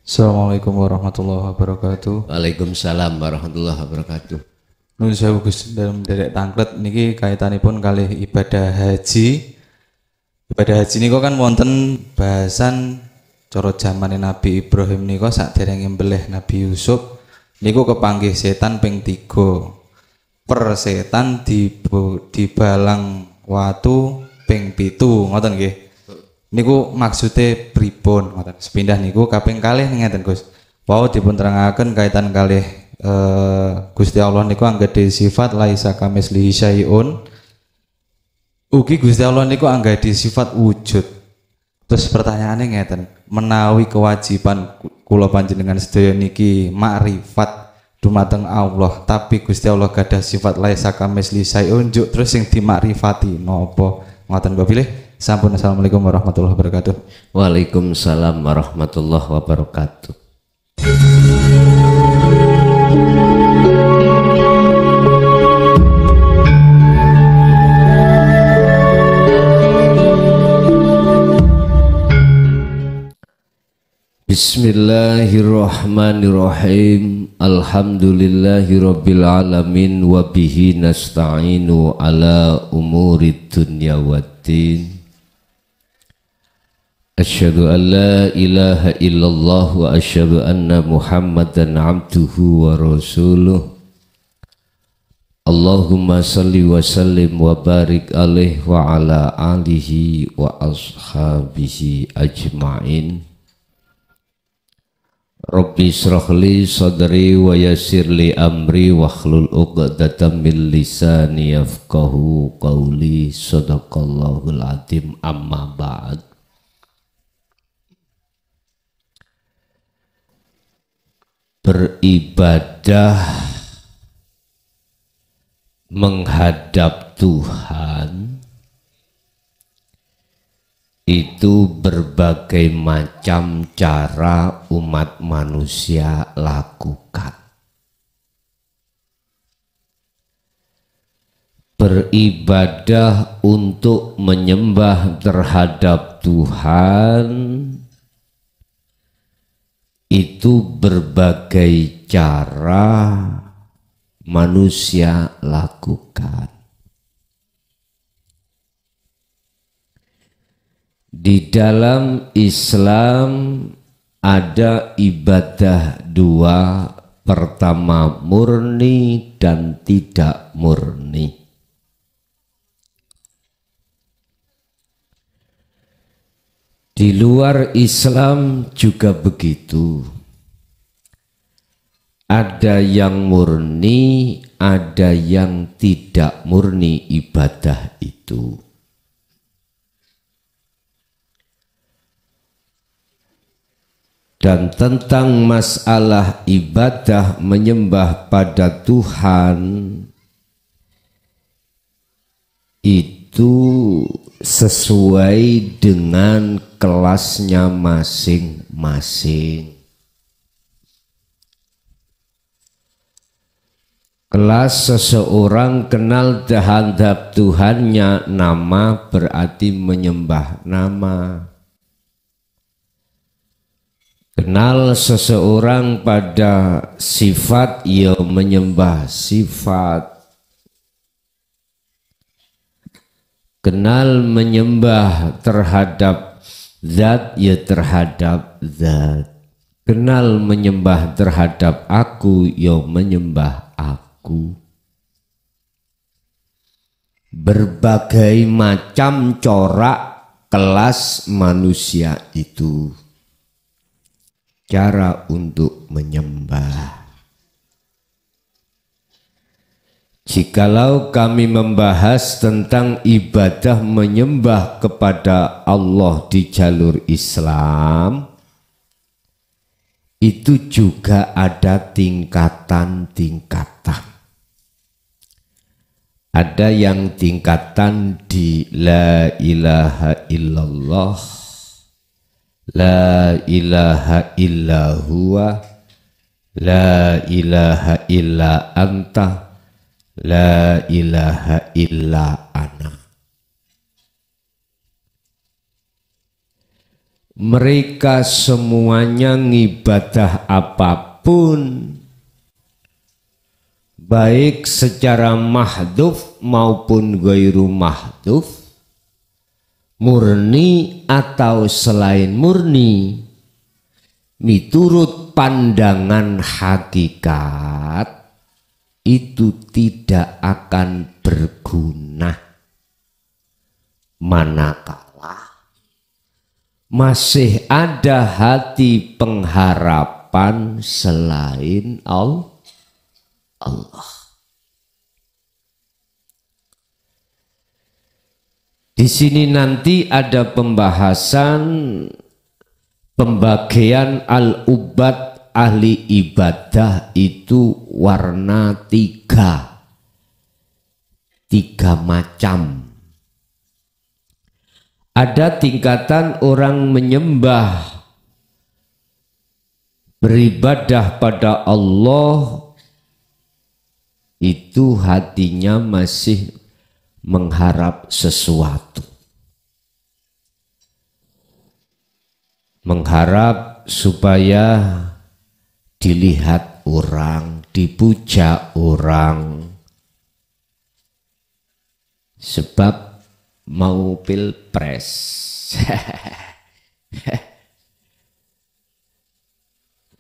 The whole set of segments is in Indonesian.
Assalamualaikum warahmatullahi wabarakatuh. Waalaikumsalam warahmatullahi wabarakatuh. Nun sewu Gus dalam derek tangklet niki kaitanipun kalih ibadah haji. Ibadah haji niku kan wonten bahasan cara zamane Nabi Ibrahim niku sakderenge mbelih Nabi Yusuf niku kepanggih setan ping 3. Per setan dibalang watu ping 7 ngoten nggih. Niku maksude pripun ngoten. Sepindah niku kaping kalih ngeten Gus. Wau dipun terangaken kaitan kalih Gusti Allah niku anggede sifat laisa kamislihi syai'un. Ugi Gusti Allah niku anggede sifat wujud. Terus pertanyaannya ngeten, menawi kewajiban kula panjenengan sedaya niki makrifat dumateng Allah, tapi Gusti Allah gadah sifat laisa kamislihi syai'un juk terus sing dimakrifati napa? Ngoten Mbak pilih. Sampun. Assalamualaikum warahmatullahi wabarakatuh. Waalaikumsalam warahmatullahi wabarakatuh. Bismillahirrahmanirrahim. Alhamdulillahirabbil alamin wa bihi nasta'inu ala umurid dunya waddin. Asyhadu an la ilaha illallah wa asyhadu anna Muhammadan abduhu wa rasuluh. Allahumma salli wa sallim wa barik alaihi wa ala alihi wa ashabihi ajma'in. Rabbi shrah li sadri wa yassir li amri wahlul 'uqdatam min lisani yafqahu qawli. Shadaqallahul azim. Amma ba'd. Beribadah menghadap Tuhan itu berbagai macam cara umat manusia lakukan. Beribadah untuk menyembah terhadap Tuhan itu berbagai cara manusia lakukan. Di dalam Islam ada ibadah dua, pertama murni dan tidak murni. Di luar Islam juga begitu. Ada yang murni, ada yang tidak murni ibadah itu. Dan tentang masalah ibadah menyembah pada Tuhan itu sesuai dengan kelasnya masing-masing. Kelas seseorang kenal terhadap Tuhannya, nama berarti menyembah nama. Kenal seseorang pada sifat, ia menyembah sifat. Kenal menyembah terhadap zat, ya terhadap zat. Kenal menyembah terhadap aku, ya menyembah aku. Berbagai macam corak kelas manusia itu. Cara untuk menyembah. Jikalau kami membahas tentang ibadah menyembah kepada Allah di jalur Islam, itu juga ada tingkatan-tingkatan. Ada yang tingkatan di la ilaha illallah, la ilaha illa huwa, la ilaha illa anta, la ilaha illa ana. mereka semuanya ngibadah apapun, baik secara mahdhuf maupun ghairu mahdhuf, murni atau selain murni, miturut pandangan hakikat, itu tidak akan berguna manakala masih ada hati pengharapan selain Allah. Di sini nanti ada pembahasan pembagian al-ubad ahli ibadah itu warna tiga macam. Ada tingkatan orang menyembah, beribadah pada Allah, itu hatinya masih mengharap sesuatu. Mengharap supaya dilihat orang, dipuja orang. Sebab mau pilpres.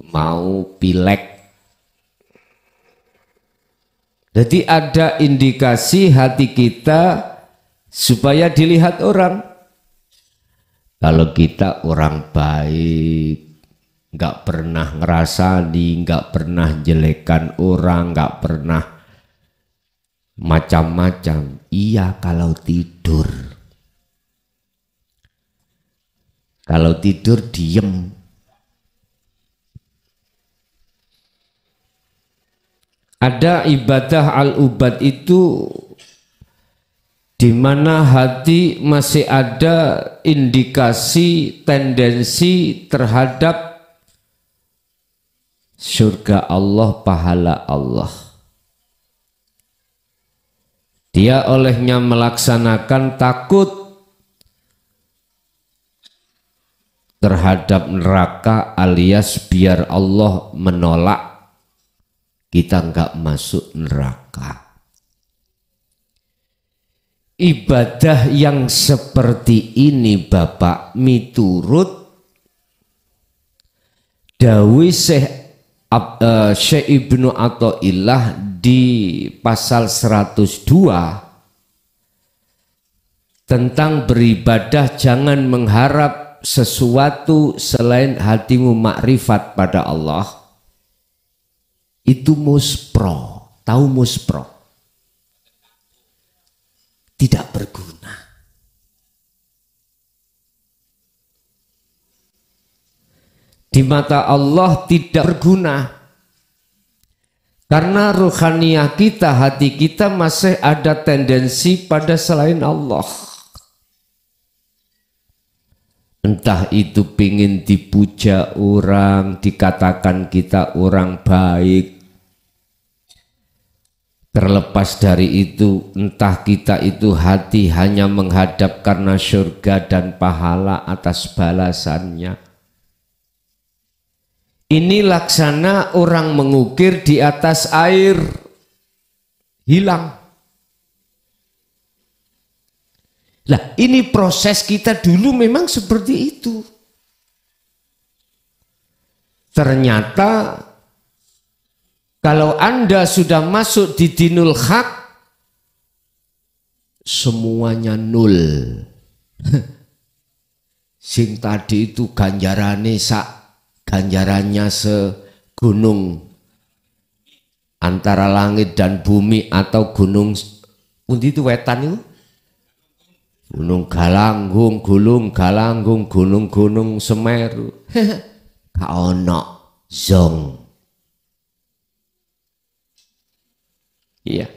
Mau pileg. Jadi ada indikasi hati kita supaya dilihat orang. Kalau kita orang baik, nggak pernah ngerasani, nggak pernah jelekan orang, nggak pernah macam-macam. Iya kalau tidur. Kalau tidur diem. Ada ibadah al-ubad itu di mana hati masih ada indikasi tendensi terhadap surga Allah, pahala Allah. Dia olehnya melaksanakan takut terhadap neraka alias biar Allah menolak kita enggak masuk neraka. Ibadah yang seperti ini Bapak miturut dawuh Syekh Ibnu Athaillah di pasal 102 tentang beribadah jangan mengharap sesuatu selain hatimu makrifat pada Allah. Itu muspro, tahu muspro? Tidak berguna. Di mata Allah tidak berguna. Karena ruhaniyah kita, hati kita masih ada tendensi pada selain Allah. Entah itu pingin dipuja orang, dikatakan kita orang baik. Terlepas dari itu, entah kita itu hati hanya menghadap karena surga dan pahala atas balasannya. Ini laksana orang mengukir di atas air, hilang. Lah, ini proses kita dulu memang seperti itu. Ternyata kalau Anda sudah masuk di dinul haq, semuanya nul. Sing tadi itu ganjarannya ganjarannya segunung antara langit dan bumi atau gunung pundi itu wetan itu? Gunung Galanggung, gunung Semeru. Gak ono zong. Iya.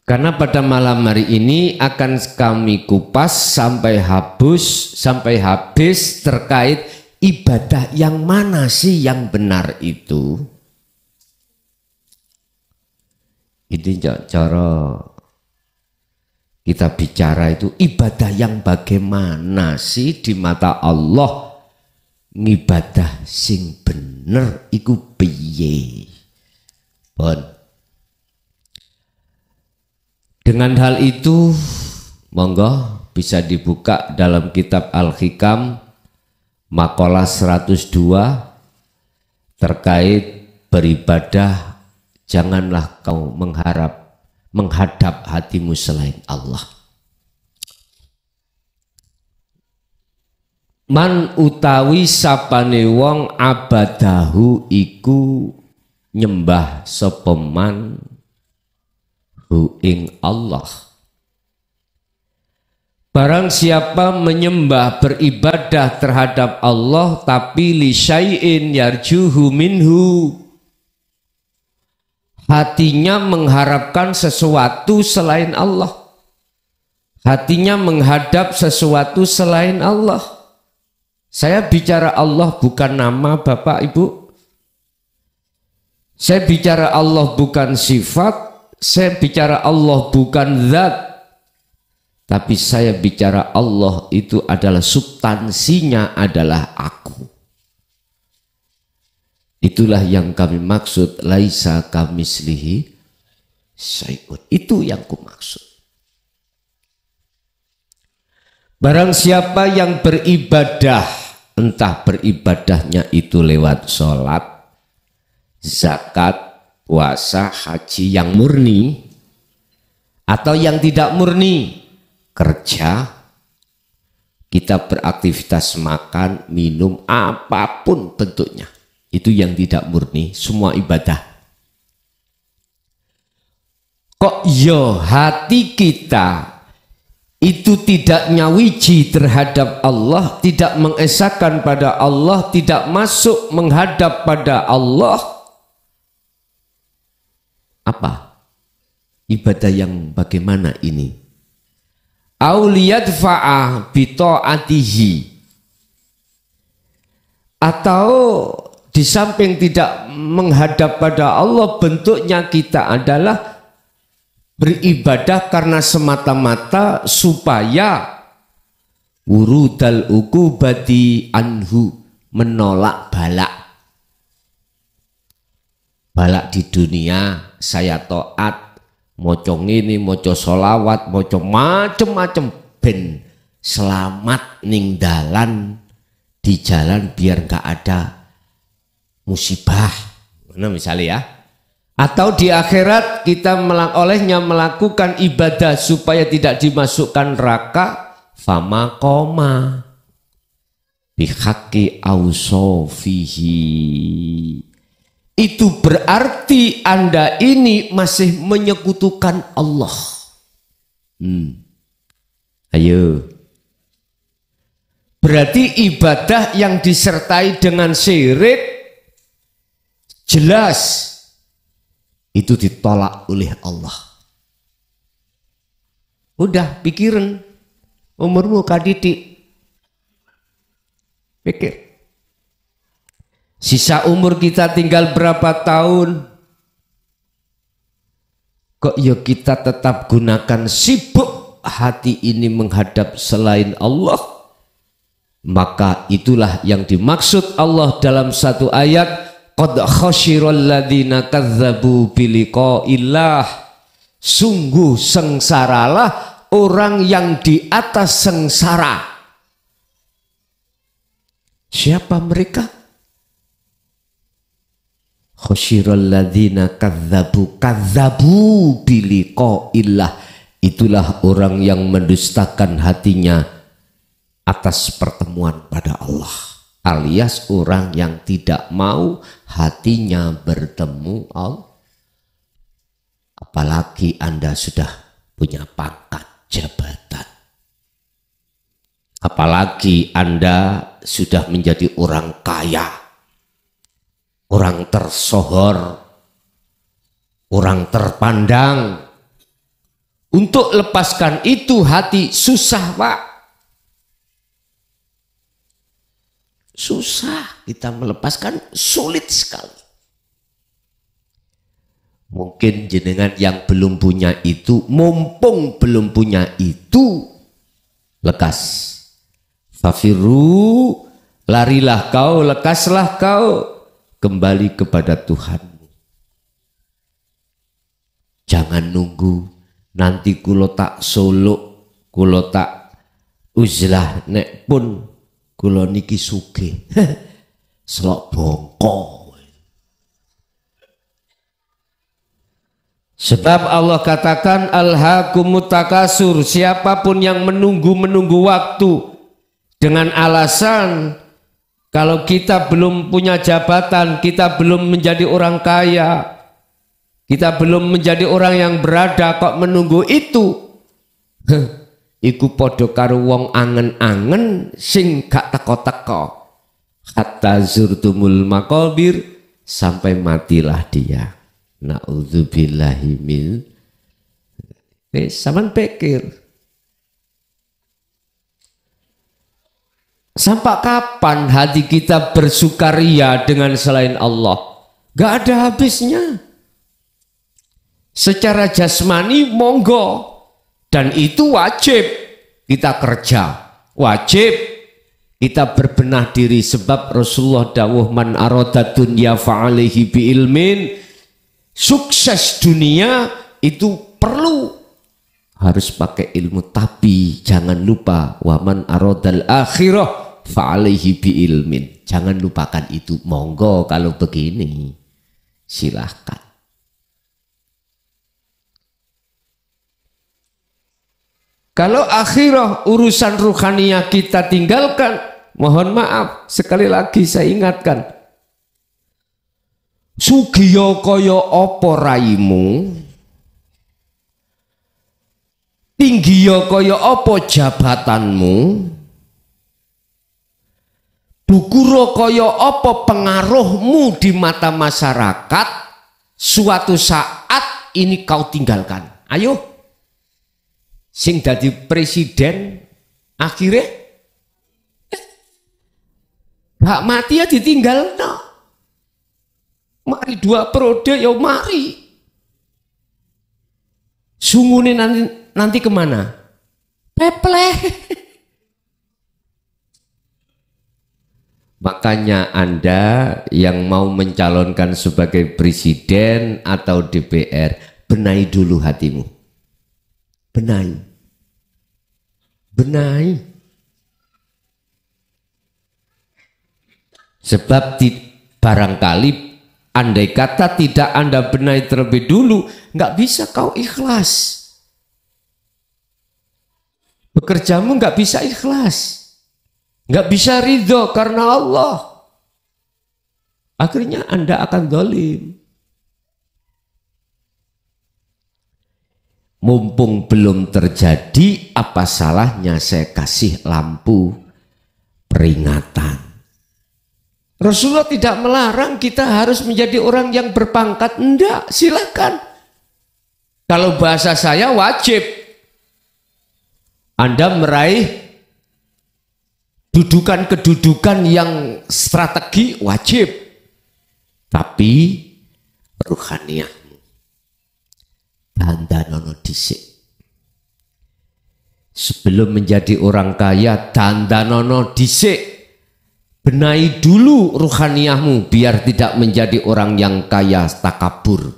Karena pada malam hari ini akan kami kupas sampai habis terkait ibadah yang mana sih yang benar itu. Ini cara kita bicara itu ibadah yang bagaimana sih di mata Allah. Ngibadah sing bener iku piye. Pun. Dengan hal itu monggo bisa dibuka dalam kitab Al-Hikam makalah 102 terkait beribadah, janganlah kau menghadap hatimu selain Allah. Man utawi sapane wong abadahu iku nyembah sapa man hu ing Allah. Barang siapa menyembah beribadah terhadap Allah tapi li syai'in yarjuhu minhu, hatinya mengharapkan sesuatu selain Allah, hatinya menghadap sesuatu selain Allah. Saya bicara Allah bukan nama Bapak Ibu, saya bicara Allah bukan sifat, saya bicara Allah bukan zat, tapi saya bicara Allah itu adalah substansinya adalah aku. Itulah yang kami maksud laisa kamislihi syai'un. Itu yang ku maksud. Barang siapa yang beribadah, entah beribadahnya itu lewat sholat, zakat, puasa, haji yang murni, atau yang tidak murni, kerja, kita beraktivitas makan, minum, apapun bentuknya. Itu yang tidak murni, semua ibadah. Kok yo hati kita itu tidak nyawiji terhadap Allah, tidak mengesahkan pada Allah, tidak masuk menghadap pada Allah. Apa? Ibadah yang bagaimana ini? Auliyadfa'a bita'atihi, atau di samping tidak menghadap pada Allah, bentuknya kita adalah beribadah karena semata-mata supaya wurudal ukubati anhu, menolak balak. Balak di dunia saya taat, moco ngini, moco solawat, moco macem-macem ben selamat ning dalan, di jalan biar gak ada musibah. Nah, misalnya ya. Atau di akhirat kita olehnya melakukan ibadah supaya tidak dimasukkan neraka, fama koma bihaqi ausofihi. Itu berarti Anda ini masih menyekutukan Allah. Ayo. Berarti ibadah yang disertai dengan syirik jelas itu ditolak oleh Allah. Udah pikirin, umurmu kadidik, pikir. Sisa umur kita tinggal berapa tahun? Kok ya kita tetap gunakan sibuk hati ini menghadap selain Allah? Maka itulah yang dimaksud Allah dalam satu ayat, qad khasyiral ladzina kadzdzabu biliqa'illah. Sungguh sengsaralah orang yang di atas sengsara. Siapa mereka? Khasyiral ladzina kadzdzabu biliqa'illah. Itulah orang yang mendustakan hatinya atas pertemuan pada Allah, alias orang yang tidak mau hatinya bertemu Allah. Apalagi Anda sudah punya pangkat jabatan, apalagi Anda sudah menjadi orang kaya, orang tersohor, orang terpandang. Untuk lepaskan itu hati susah, Pak. Susah kita melepaskan, sulit sekali. Mungkin jenengan yang belum punya itu, mumpung belum punya itu, lekas. Fafiru, larilah kau, lekaslah kau, kembali kepada Tuhanmu. Jangan nunggu, nanti kulo tak solok, kulo tak uzlah, nek pun kulo niki sugih. Selok bongkok. Sebab Allah katakan alhaakumut takasur, siapapun yang menunggu waktu dengan alasan kalau kita belum punya jabatan, kita belum menjadi orang kaya, kita belum menjadi orang yang berada kok menunggu itu. Iku podo karo wong angen-angen sing gak teko-teko. Hatta zurtumul maqabir, sampai matilah dia. Na'udzubillahi min. Sampean pikir sampai kapan hati kita bersukaria dengan selain Allah? Gak ada habisnya. Secara jasmani monggo, dan itu wajib kita kerja, wajib kita berbenah diri. Sebab Rasulullah dawuh man arada dunya fa'alaihi bi ilmin. Sukses dunia itu perlu harus pakai ilmu, tapi jangan lupa waman aradal akhirah fa'alaihi bi ilmin. Jangan lupakan itu. Monggo kalau begini silahkan. Kalau akhirah urusan ruhaniyah kita tinggalkan, mohon maaf sekali lagi saya ingatkan, sugiya kaya apa raimu, tinggiya kaya apa jabatanmu, dukura kaya apa pengaruhmu di mata masyarakat, suatu saat ini kau tinggalkan. Ayo, sing dadi presiden akhirnya hak mati ya ditinggal. No. Mari 2 periode ya mari. Sungune nanti kemana? Pepleh. Makanya Anda yang mau mencalonkan sebagai presiden atau DPR, benahi dulu hatimu. Benahi. Benahi. Sebab barangkali andai kata tidak Anda benahi terlebih dulu, nggak bisa kau ikhlas. Bekerjamu nggak bisa ikhlas, nggak bisa ridho karena Allah. Akhirnya Anda akan zalim. Mumpung belum terjadi, apa salahnya saya kasih lampu peringatan. Rasulullah tidak melarang kita harus menjadi orang yang berpangkat. Enggak, silakan. Kalau bahasa saya wajib. Anda meraih kedudukan yang strategi wajib. Tapi ruhaniyahmu dandanono dhisik. Sebelum menjadi orang kaya, dandanono dhisik. Benahi dulu ruhaniyahmu biar tidak menjadi orang yang kaya takabur.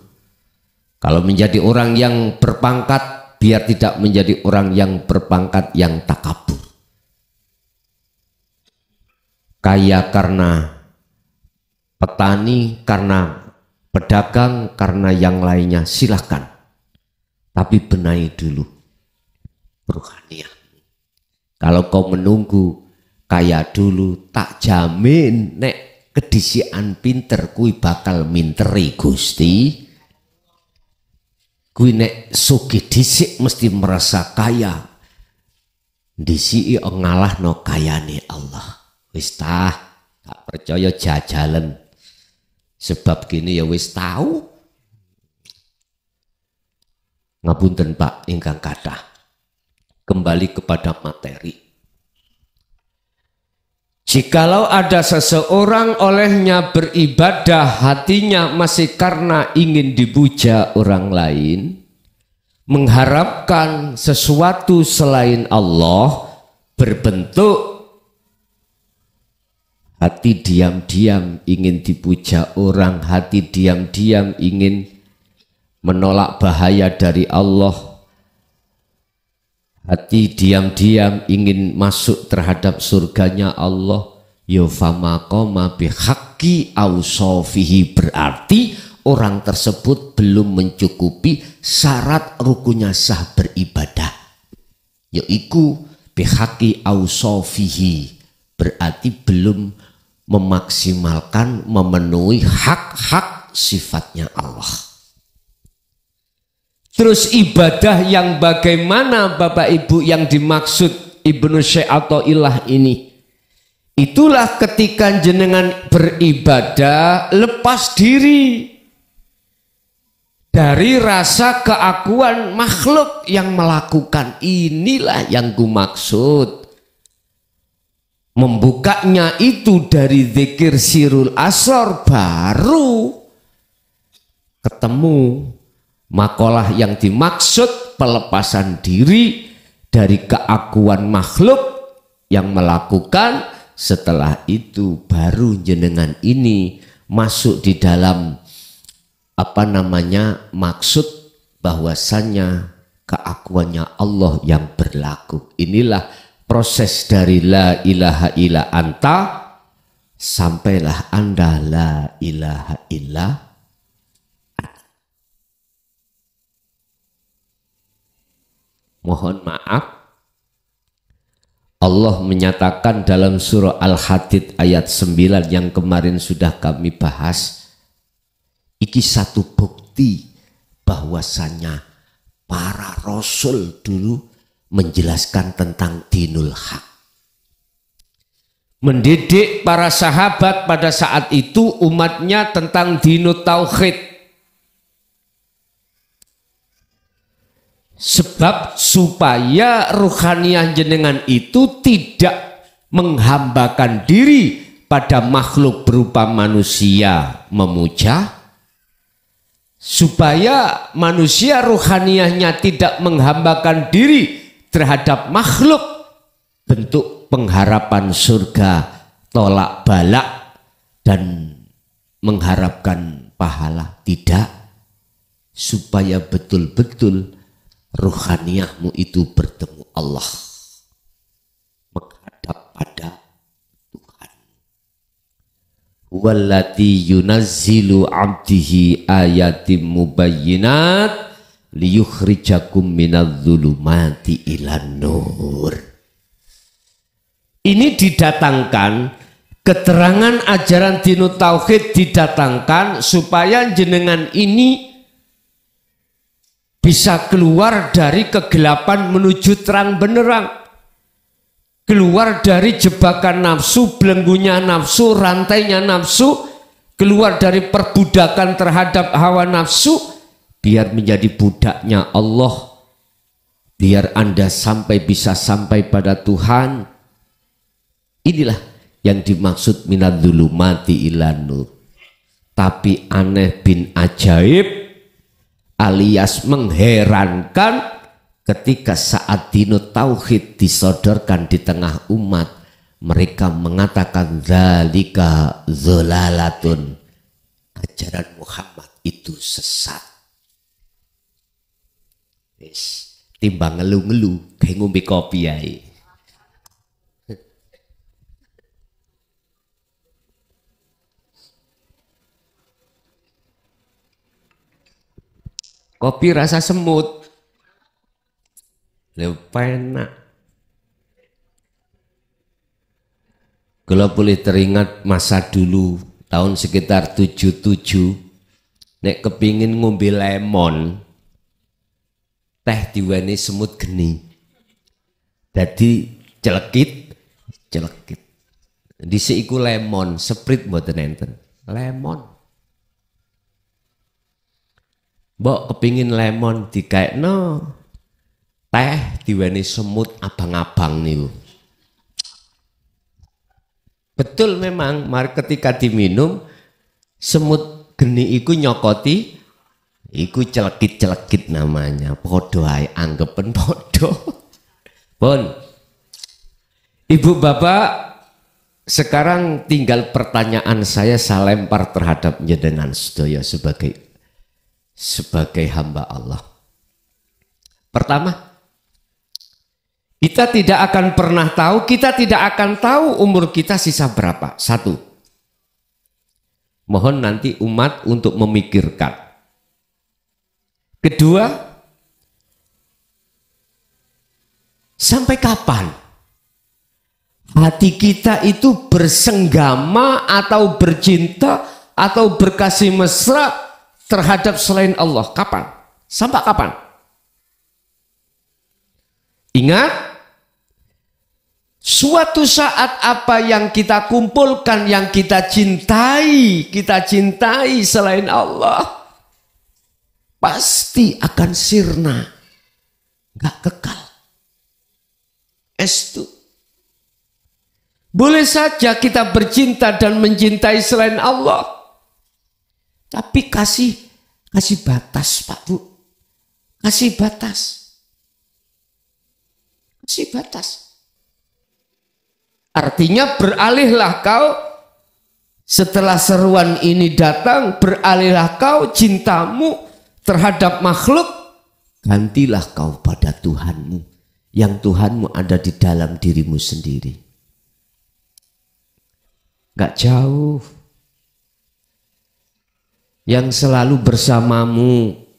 Kalau menjadi orang yang berpangkat, biar tidak menjadi orang yang berpangkat yang takabur. Kaya karena petani, karena pedagang, karena yang lainnya silahkan. Tapi benahi dulu ruhaniyahmu. Kalau kau menunggu kaya dulu, tak jamin nek kedisian pinter kui bakal minteri Gusti. Kui nek sugih dhisik mesti merasa kaya. Disiki ngalahno kayane Allah. Wis tak percaya jajalan. Sebab gini ya wis tahu. Ngapunten Pak ingkang kathah. Kembali kepada materi. Jikalau ada seseorang olehnya beribadah hatinya masih karena ingin dipuja orang lain, mengharapkan sesuatu selain Allah, berbentuk hati diam-diam ingin dipuja orang, hati diam-diam ingin menolak bahaya dari Allah, hati diam-diam ingin masuk terhadap surganya Allah, yufamaqoma bihaqqi ausofihi, berarti orang tersebut belum mencukupi syarat rukunnya sah beribadah, yaitu bihaqqi ausofihi, berarti belum memaksimalkan memenuhi hak-hak sifatnya Allah. Terus ibadah yang bagaimana Bapak Ibu yang dimaksud Ibnu Syekh Athaillah ini? Itulah ketika jenengan beribadah lepas diri dari rasa keakuan makhluk yang melakukan. Inilah yang ku maksud. Membukanya itu dari zikir sirul asrar, baru ketemu makalah yang dimaksud pelepasan diri dari keakuan makhluk yang melakukan. Setelah itu baru jenengan ini masuk di dalam maksud bahwasannya keakuannya Allah yang berlaku. Inilah proses dari la ilaha illa anta sampailah Anda la ilaha illa. Mohon maaf, Allah menyatakan dalam surah Al-Hadid ayat 9 yang kemarin sudah kami bahas, iki satu bukti bahwasannya para rasul dulu menjelaskan tentang dinul haq. Mendidik para sahabat pada saat itu umatnya tentang dinut tauhid. Sebab supaya ruhaniah jenengan itu tidak menghambakan diri pada makhluk berupa manusia memuja, supaya manusia ruhaniahnya tidak menghambakan diri terhadap makhluk bentuk pengharapan surga, tolak balak dan mengharapkan pahala, tidak, supaya betul-betul ruhaniahmu itu bertemu Allah, menghadap pada Tuhan. Wallati yunazzilu 'abdihi ayatim mubayyinat liyukhrijakum minadh-dhulumati ilan nur. Ini didatangkan, keterangan ajaran dinut tauhid didatangkan supaya jenengan ini bisa keluar dari kegelapan menuju terang benderang, keluar dari jebakan nafsu, belenggunya nafsu, rantainya nafsu, keluar dari perbudakan terhadap hawa nafsu, biar menjadi budaknya Allah, biar Anda bisa sampai pada Tuhan. Inilah yang dimaksud minadh-dhulumati ilan nur. Tapi aneh bin ajaib alias mengherankan ketika saat dinut tauhid disodorkan di tengah umat, mereka mengatakan dzalika dzalalatun, ajaran Muhammad itu sesat. Wis timbang ngelu-ngelu kayak ngombe kopi ae. Kopi rasa semut, enak. Kalau boleh teringat masa dulu tahun sekitar 77, nek kepingin ngombe lemon, teh diweni semut geni, jadi celekit. Dhisik iku lemon, sprite mboten enten, lemon. Mbok kepingin lemon dikaekno teh diweni semut abang-abang niku. Betul memang, mari ketika diminum semut geni iku nyokoti, iku celekit-celekit namanya. Podo ae anggepen podo. Pun, Ibu Bapak, sekarang tinggal pertanyaan saya lempar terhadap jenengan sedaya sebagai hamba Allah. Pertama, kita tidak akan pernah tahu, kita tidak akan tahu umur kita sisa berapa. Satu, mohon nanti umat untuk memikirkan. Kedua, sampai kapan hati kita itu bersenggama atau bercinta atau berkasih mesra terhadap selain Allah? Kapan? Sampai kapan? Ingat, suatu saat apa yang kita kumpulkan, yang kita cintai selain Allah, pasti akan sirna, gak kekal. Estu. Boleh saja kita bercinta dan mencintai selain Allah, tapi kasih batas, Pak Bu, kasih batas. Artinya beralihlah kau setelah seruan ini datang, beralihlah kau cintamu terhadap makhluk, gantilah kau pada Tuhanmu, yang Tuhanmu ada di dalam dirimu sendiri. Gak jauh, yang selalu bersamamu.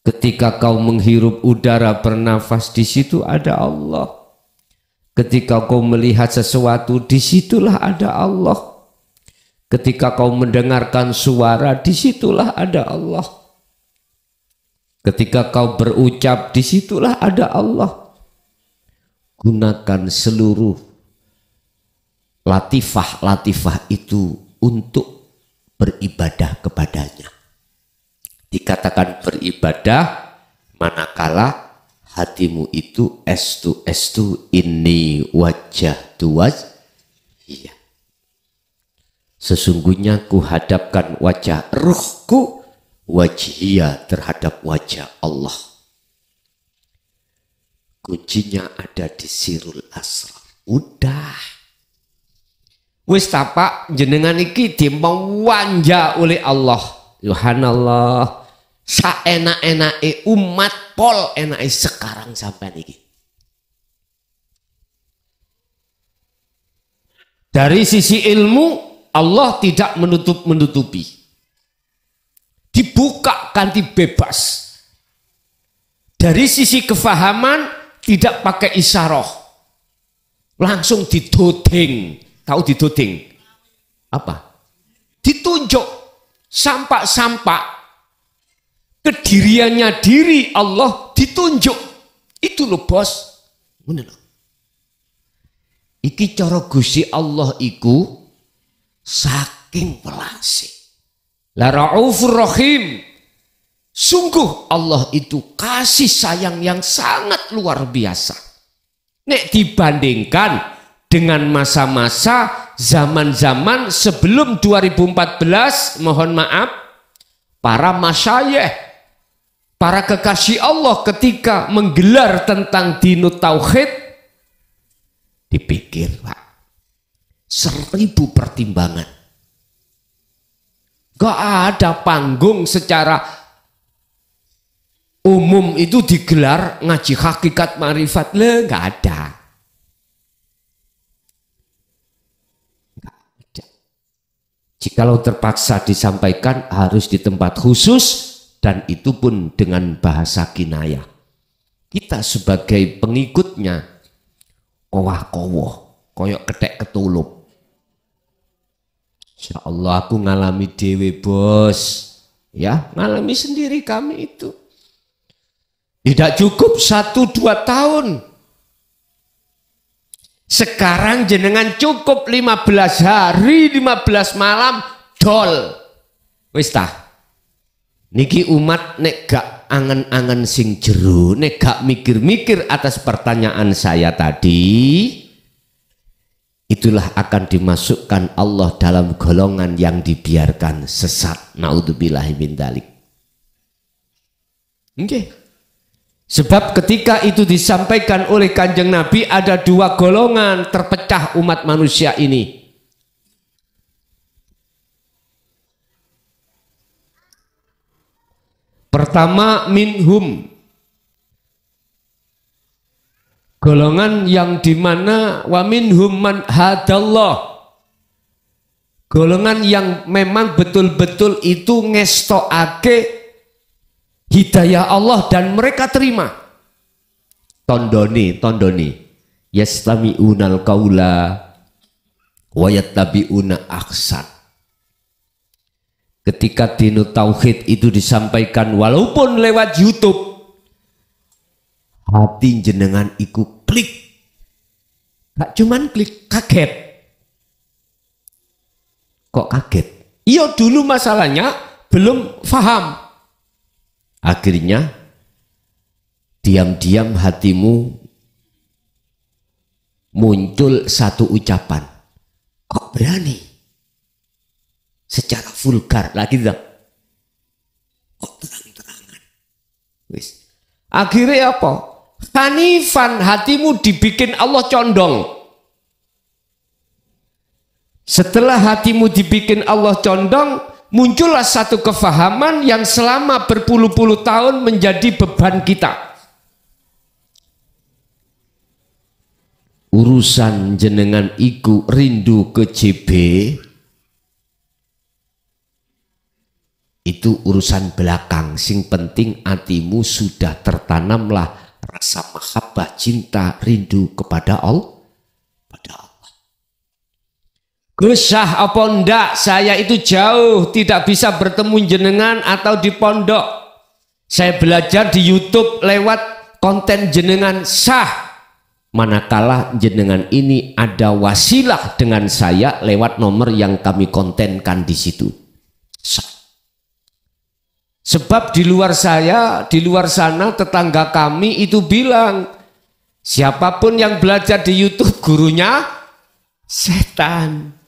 Ketika kau menghirup udara bernafas, di situ ada Allah. Ketika kau melihat sesuatu, disitulah ada Allah. Ketika kau mendengarkan suara, disitulah ada Allah. Ketika kau berucap, disitulah ada Allah. Gunakan seluruh latifah itu untuk beribadah kepadanya. Dikatakan beribadah manakala hatimu itu estu ini wajah iya. Sesungguhnya ku hadapkan wajah ruhku wajhiyah terhadap wajah Allah. Kuncinya ada di sirul asrar. Udah. Wis tapak jenengan iki dimawanja oleh Allah. Subhanallah. Saenak-enake umat pol enake sekarang sampai niki. Dari sisi ilmu Allah tidak menutupi. Dibuka ganti bebas. Dari sisi kefahaman tidak pakai isyarah. Langsung ditoding. Tahu ditoding? Apa? Ditunjuk. Sampak-sampak. Kediriannya diri Allah ditunjuk. Itu loh bos. Mana loh? Iki cara Gusti Allah iku saking pelase. La Raufur Rahim. Sungguh Allah itu kasih sayang yang sangat luar biasa. Nek dibandingkan dengan masa-masa zaman-zaman sebelum 2014, mohon maaf, para masyayikh, para kekasih Allah ketika menggelar tentang dinut tauhid, dipikir Pak, 1000 pertimbangan. Gak ada panggung secara umum itu digelar ngaji hakikat marifat, gak ada. Jikalau terpaksa disampaikan harus di tempat khusus dan itu pun dengan bahasa kinayah. Kita sebagai pengikutnya kowah-kowoh, koyok ketek ketulup. Insya Allah aku ngalami dewe bos, ya ngalami sendiri kami itu. Tidak cukup 1-2 tahun. Sekarang jenengan cukup 15 hari, 15 malam, dol. Wis tah. Niki umat nek gak angen-angen sing jero, nek gak mikir-mikir atas pertanyaan saya tadi, itulah akan dimasukkan Allah dalam golongan yang dibiarkan sesat. Naudzubillahi min dzalik. Okay. Sebab ketika itu disampaikan oleh Kanjeng Nabi, ada dua golongan terpecah umat manusia ini. Pertama, minhum, golongan yang dimana wa minhum man hadallah, golongan yang memang betul-betul itu ngestoake hidayah Allah dan mereka terima. Tondoni yastami'unal qaula wa yattabi'una ahsan. Ketika dinu tauhid itu disampaikan walaupun lewat YouTube, hati jenengan iku klik. Gak cuman klik, kaget. Kok kaget? Iya, dulu masalahnya belum paham. Akhirnya diam-diam hatimu muncul satu ucapan. Kok berani? Secara vulgar lagi tidak? Kok terang-terangan? Wis. Akhirnya apa? Hanifan, hatimu dibikin Allah condong. Setelah hatimu dibikin Allah condong, muncullah satu kefahaman yang selama berpuluh-puluh tahun menjadi beban kita. Urusan jenengan iku rindu ke JB, itu urusan belakang. Sing penting hatimu sudah tertanamlah rasa mahabbah, cinta, rindu kepada Allah. Gesah apa ndak, saya itu jauh tidak bisa bertemu jenengan atau di pondok. Saya belajar di YouTube lewat konten jenengan sah. Manakala jenengan ini ada wasilah dengan saya lewat nomor yang kami kontenkan di situ. Sah. Sebab di luar sana tetangga kami itu bilang, siapapun yang belajar di YouTube gurunya setan.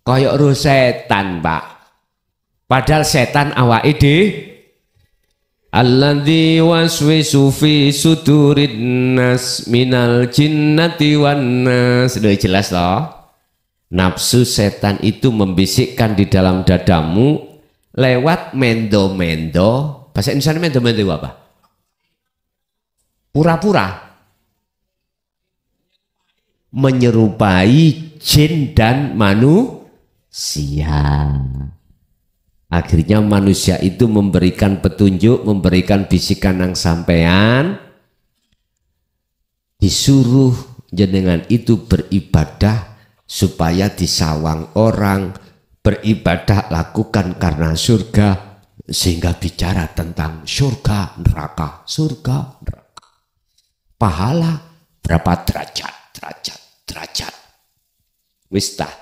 Koyok ro setan, Pak. Padahal setan awake dhewe. Alladzi waswisu fi sudurin nas minal jinnati wan nas. Sudah jelas loh. Nafsu setan itu membisikkan di dalam dadamu lewat mendo-mendo. Bahasa Indonesia mendo-mendo apa? Pura-pura. Menyerupai jin dan manusia. Akhirnya manusia itu memberikan petunjuk, memberikan bisikan yang sampean, disuruh jenengan itu beribadah supaya disawang orang, beribadah lakukan karena surga, sehingga bicara tentang surga neraka, pahala berapa derajat. Wis tah.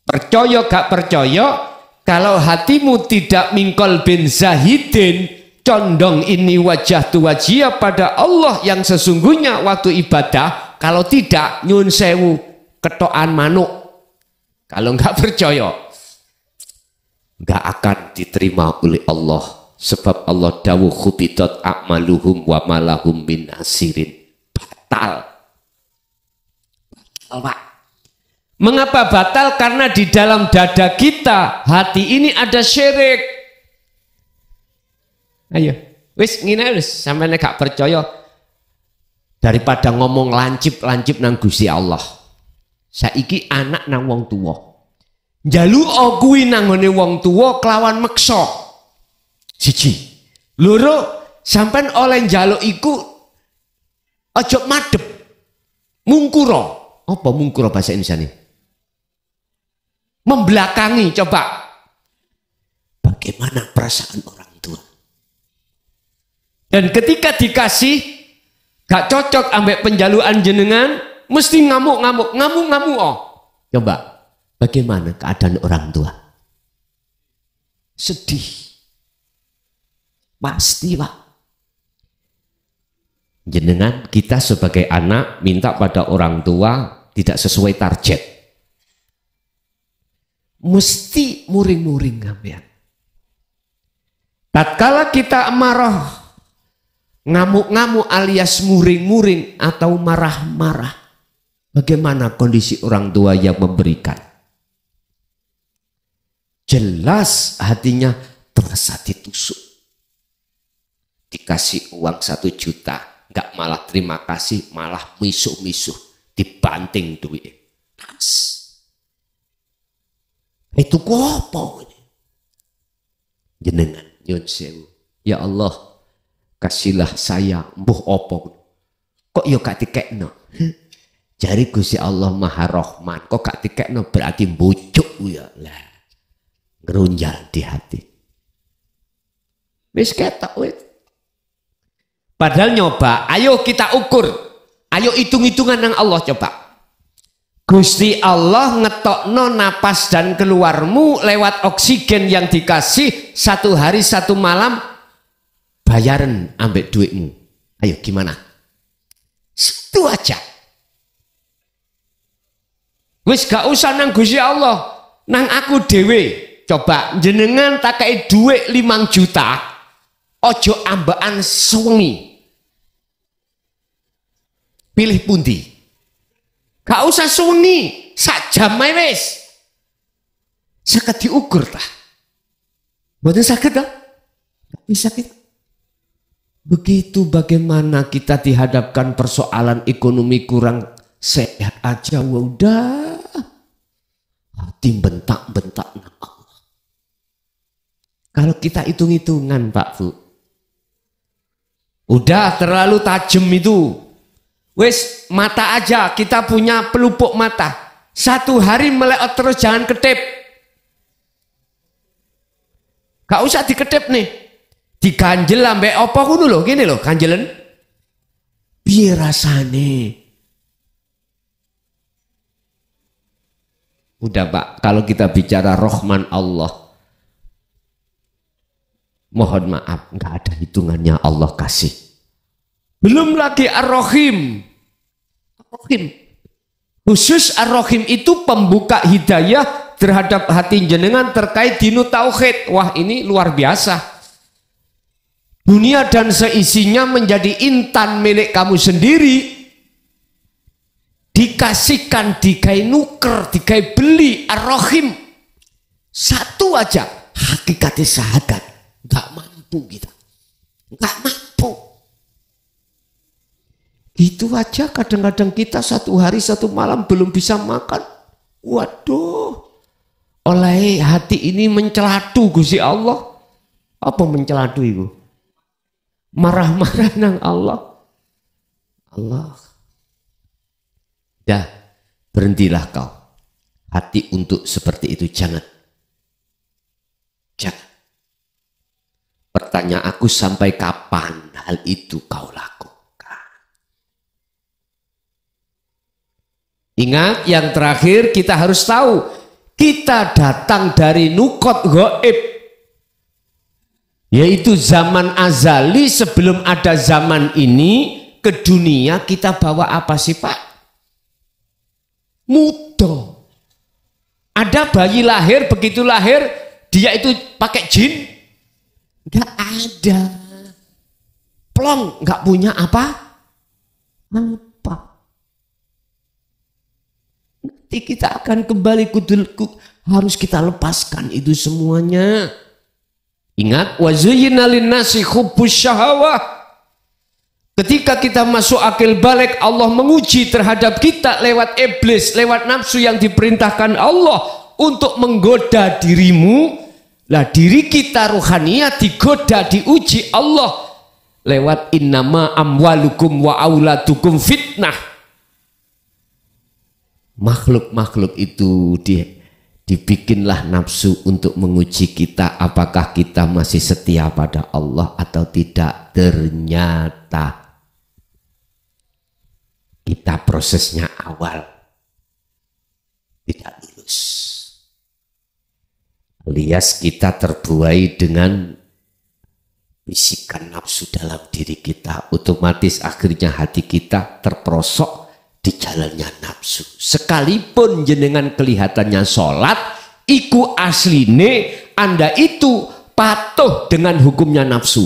Percaya gak percaya, kalau hatimu tidak mingkol bin zahidin, condong ini wajah tu wajia pada Allah yang sesungguhnya waktu ibadah, kalau tidak nyun sewu ketokan manuk. Kalau enggak percaya, enggak akan diterima oleh Allah. Sebab Allah dawuh khubitat a'maluhum wa malahum min asirin. Batal. Pak. Mengapa batal? Karena di dalam dada kita, hati ini ada syirik. Ayo, wis ngene wis, sampeyan gak percaya, daripada ngomong lancip-lancip nang Gusti Allah. Saiki anak nang wong tuwa. Njaluk kuwi nang ngene wong tuwa kelawan meksa. Siji. Loro, sampeyan oleh njaluk iku aja madhep. Mungkura. Apa mungkura bahasa Indonesia nih? Membelakangi, coba. Bagaimana perasaan orang tua? Dan ketika dikasih, gak cocok ambek penjaluan jenengan, mesti ngamuk. Oh. Coba, bagaimana keadaan orang tua? Sedih. Pasti, Pak. Jenengan, kita sebagai anak minta pada orang tua tidak sesuai target. Mesti muring-muring sampean. Tatkala kita amarah, ngamuk-ngamuk alias muring-muring atau marah-marah, bagaimana kondisi orang tua yang memberikan? Jelas hatinya terasa ditusuk. Dikasih uang 1 juta, nggak malah terima kasih, malah misuh-misuh, dibanting duit. Itu apa ini? Jenengan nyun sewu. Ya Allah, kasihlah saya mbuh opo. Kok yo gak dikekno? Jari Gusti Allah Maha Rahman, kok gak dikekno berarti bujuk ya lah. Ngerunjal di hati. Wis ketok wis. Padahal nyoba, ayo kita ukur. Ayo hitung-hitungan nang Allah coba. Gusti Allah ngetokno napas dan keluarmu lewat oksigen yang dikasih 1 hari 1 malam, bayaran ambek duitmu. Ayo gimana? Itu aja. Wis gak usah nang Gusti Allah, nang aku dewe. Coba jenengan takai duit 5 juta, ojo ambaan sewengi. Pilih pundi? Gak usah sewengi, sak jam ae wis. Saged diukur ta? Mboten saged ta? Bisa kita. Begitu bagaimana kita dihadapkan persoalan ekonomi kurang sehat aja, udah hati bentak-bentak nang Allah. Kalau kita hitung-hitungan Pak Bu, udah terlalu tajam itu. Wes mata aja, kita punya pelupuk mata. 1 hari meleot terus, jangan kedip. Gak usah dikedip nih. Diganjel ambek apa ngono lho, gini lho ganjelen. Piye rasane? Udah Pak, kalau kita bicara Rahman Allah, mohon maaf, nggak ada hitungannya Allah kasih. Belum lagi Ar-Rahim. Ar-Rahim. Khusus Ar-Rahim itu pembuka hidayah terhadap hati jenengan terkait dinu tauhid. Wah, ini luar biasa. Dunia dan seisinya menjadi intan milik kamu sendiri. Dikasihkan, dikai nuker, dikai beli. Ar-Rahim. 1 aja hakikatnya syahadat. Nggak mampu kita. Nggak mampu. Itu aja kadang-kadang kita 1 hari 1 malam belum bisa makan. Waduh. Oleh hati ini mencelatu Gusti Allah. Apa mencelatu itu? Marah-marah nang Allah. Allah. Dah, berhentilah kau. Hati untuk seperti itu jangan. Jangan. Pertanyaan aku, sampai kapan hal itu kau lakukan? Ingat, yang terakhir kita harus tahu, kita datang dari nukot gaib, yaitu zaman azali. Sebelum ada zaman ini, ke dunia kita bawa apa sih Pak? Mudah. Ada bayi lahir, begitu lahir dia itu pakai jin? Enggak ada. Plong, enggak punya apa? Apa? Nanti kita akan kembali harus kita lepaskan itu semuanya. Ingat, wa zuyyina lin-nasi hubbus syahawah. Ketika kita masuk akil balik, Allah menguji terhadap kita lewat iblis, lewat nafsu yang diperintahkan Allah untuk menggoda dirimu. Lah diri kita ruhaniyah digoda, diuji Allah lewat innama amwalukum wa auladukum fitnah. Makhluk-makhluk itu dibikinlah nafsu untuk menguji kita, apakah kita masih setia pada Allah atau tidak. Ternyata kita prosesnya awal tidak lulus, alias kita terbuai dengan bisikan nafsu dalam diri kita. Otomatis akhirnya hati kita terperosok di jalannya nafsu. Sekalipun jenengan kelihatannya sholat, iku asline Anda itu patuh dengan hukumnya nafsu.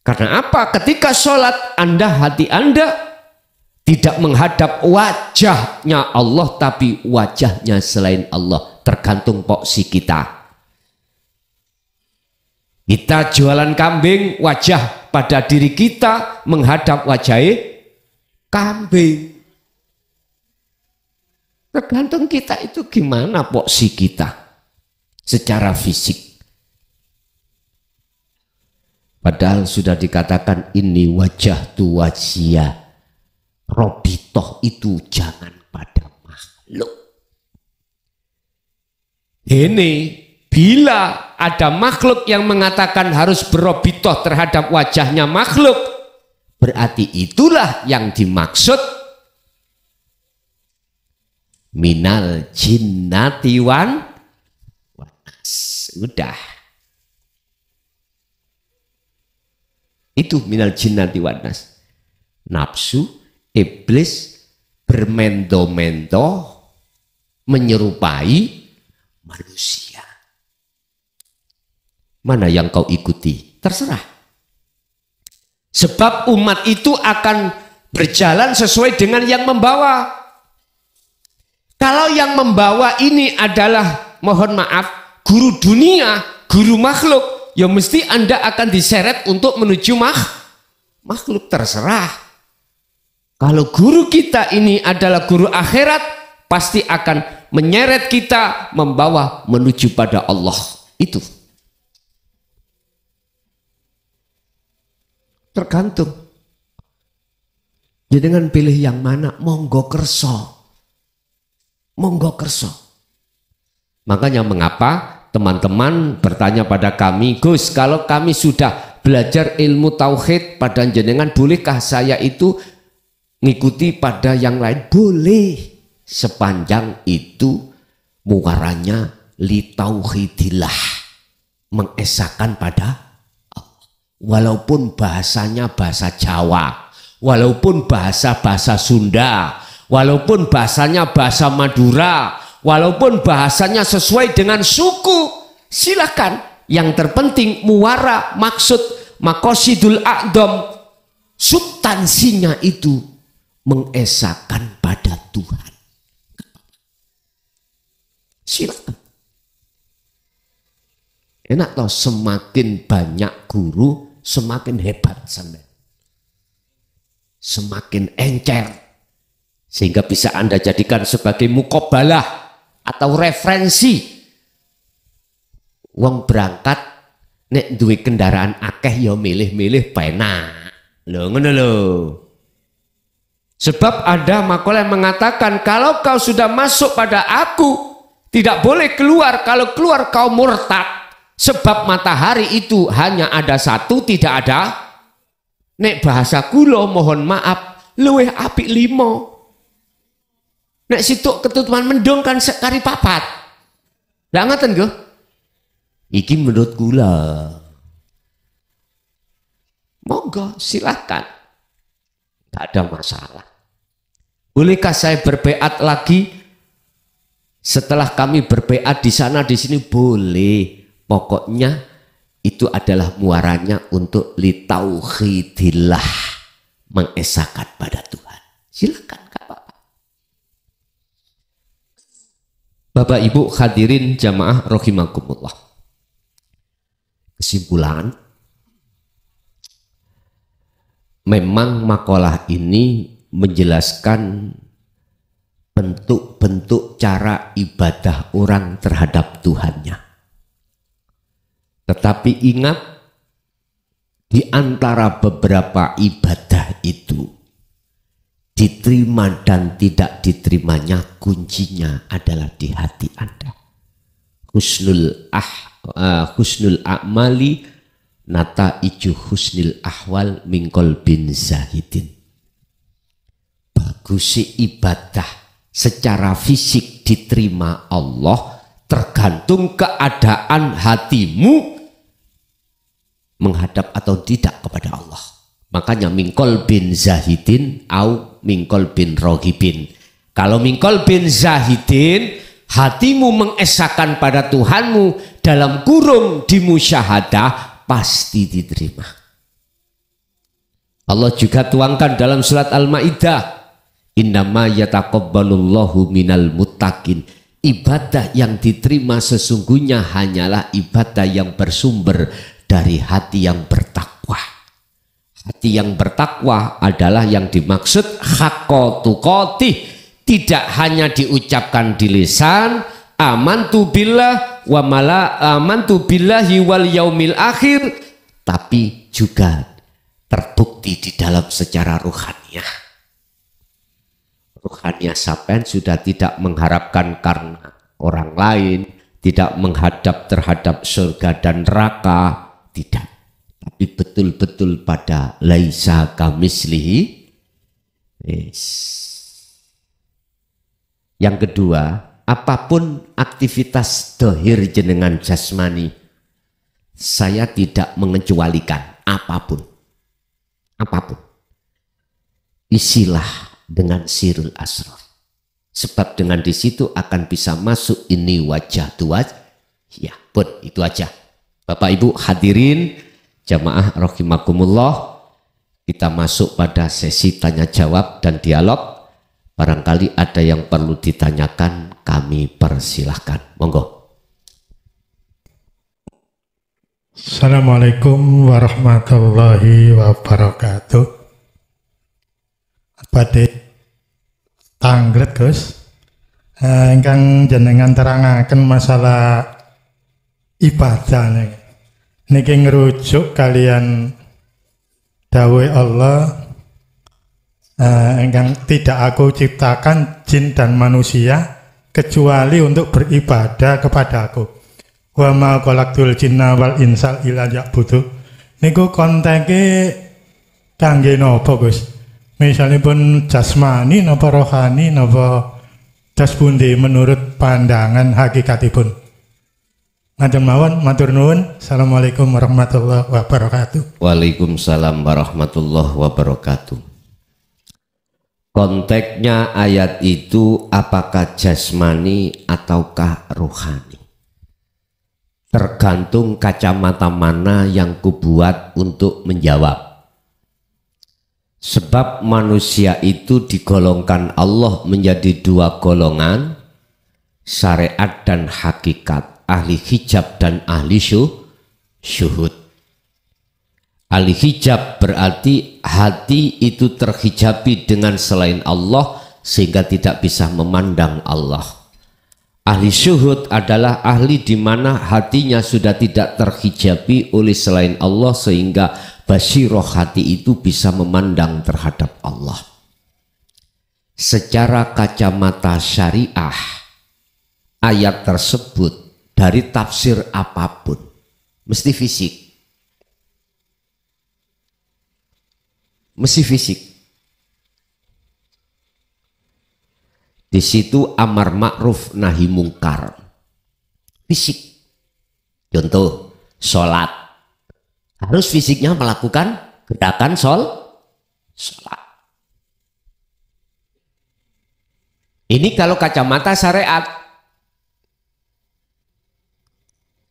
Karena apa? Ketika sholat hati Anda tidak menghadap wajahnya Allah, tapi wajahnya selain Allah. Tergantung porsi kita. Kita jualan kambing, wajah pada diri kita menghadap wajah kambing. Tergantung kita itu gimana porsi kita secara fisik. Padahal sudah dikatakan ini wajah tu wajia. Robitoh itu jangan pada makhluk. Ini bila ada makhluk yang mengatakan harus berobitoh terhadap wajahnya makhluk, berarti itulah yang dimaksud minal jinnati wan wanas. Udah. Itu minal jinnati wan nas. Nafsu, iblis bermendo-mendo menyerupai manusia. Mana yang kau ikuti? Terserah. Sebab umat itu akan berjalan sesuai dengan yang membawa. Kalau yang membawa ini adalah, mohon maaf, guru dunia, guru makhluk, ya mesti Anda akan diseret untuk menuju makhluk. Terserah. Kalau guru kita ini adalah guru akhirat, pasti akan menyeret kita, membawa menuju pada Allah. Itu. Tergantung. Jadi dengan pilih yang mana, monggo kerso. Monggo kerso. Makanya mengapa teman-teman bertanya pada kami, Gus, kalau kami sudah belajar ilmu tauhid pada jenengan, bolehkah saya itu ngikuti pada yang lain? Boleh, sepanjang itu muaranya li tauhidillah, mengesahkan pada Allah. Walaupun bahasanya bahasa Jawa, walaupun bahasa Sunda, walaupun bahasanya bahasa Madura, walaupun bahasanya sesuai dengan suku, silakan. Yang terpenting muara, maksud, maqasidul a'dham, substansinya itu mengesahkan pada Tuhan. Silakan. Enak toh, semakin banyak guru semakin hebat sampai. Semakin encer. Sehingga bisa Anda jadikan sebagai mukobalah atau referensi. Wong berangkat nek duwe kendaraan akeh ya milih-milih penak. Lho ngono lho. Sebab ada makalah yang mengatakan kalau kau sudah masuk pada aku tidak boleh keluar, kalau keluar kau murtad. Sebab matahari itu hanya ada satu, tidak ada. Nek bahasa kula mohon maaf, luweh apik 5. Nek situk ketutupan mendung kan sekari papat. Lah ngoten go? Iki menurut kula. Monggo silakan. Tidak ada masalah. Bolehkah saya berbeat lagi? Setelah kami berbeat di sana di sini boleh. Pokoknya itu adalah muaranya untuk litauhidillah, mengesahkan pada Tuhan. Silakan Kak Bapak. Bapak Ibu hadirin jamaah rahimakumullah. Kesimpulan, memang makalah ini menjelaskan bentuk-bentuk cara ibadah orang terhadap Tuhannya. Tetapi ingat, di antara beberapa ibadah itu, diterima dan tidak diterimanya kuncinya adalah di hati Anda. Husnul a'mali nata'iju husnil ahwal mingkol bin zahidin. Bagusi ibadah secara fisik diterima Allah tergantung keadaan hatimu menghadap atau tidak kepada Allah. Makanya mingkol bin zahidin au mingkol bin rohibin. Kalau mingkol bin zahidin, hatimu mengesahkan pada Tuhanmu dalam kurung di musyahadah, pasti diterima. Allah juga tuangkan dalam surat Al-Maidah, innama yataqabbalullahu minal muttaqin. Ibadah yang diterima sesungguhnya hanyalah ibadah yang bersumber dari hati yang bertakwa. Hati yang bertakwa adalah yang dimaksud haqqa tuqatih, tidak hanya diucapkan di lisan amantu billah wa mala amantu billahi wal yaumil akhir, tapi juga terbukti di dalam secara ruhaniyah. Ruhaniyah sampean sudah tidak mengharapkan karena orang lain, tidak menghadap terhadap surga dan neraka, tidak. Tapi betul-betul pada laisa kamislihi. Yes. Yang kedua, apapun aktivitas dohir jenengan jasmani, saya tidak mengecualikan apapun. Apapun. Isilah dengan sirul asrar. Sebab dengan di situ akan bisa masuk ini wajah tuaj. Ya pun itu aja. Bapak Ibu hadirin jamaah rahimakumullah, kita masuk pada sesi tanya jawab dan dialog. Barangkali ada yang perlu ditanyakan, kami persilahkan. Monggo. Assalamualaikum warahmatullahi wabarakatuh. Pada tanglet Gus, ingkang jenengan terangaken masalah ibadah niki ngerujuk kalian dawuh Allah, ingkang tidak aku ciptakan jin dan manusia kecuali untuk beribadah kepadaku. Wa ma khalaqtul jinna wal insa illa liya'budun. Niku konteke kangge napa Gus? Misalnya pun jasmani, napa rohani, napa das pundi menurut pandangan hakikatipun. Ngaten mawon, matur nuwun. Assalamualaikum warahmatullahi wabarakatuh. Waalaikumsalam warahmatullahi wabarakatuh. Konteksnya ayat itu apakah jasmani ataukah rohani? Tergantung kacamata mana yang kubuat untuk menjawab. Sebab manusia itu digolongkan Allah menjadi dua golongan, syariat dan hakikat, ahli hijab dan ahli syuhud. Ahli hijab berarti hati itu terhijabi dengan selain Allah sehingga tidak bisa memandang Allah. Ahli syuhud adalah ahli di mana hatinya sudah tidak terhijabi oleh selain Allah sehingga basiroh hati itu bisa memandang terhadap Allah. Secara kacamata syariah, ayat tersebut dari tafsir apapun mesti fisik. Mesti fisik. Di situ amar ma'ruf nahi mungkar. Fisik. Contoh, sholat. Harus fisiknya melakukan gerakan sholat. Ini kalau kacamata syariat.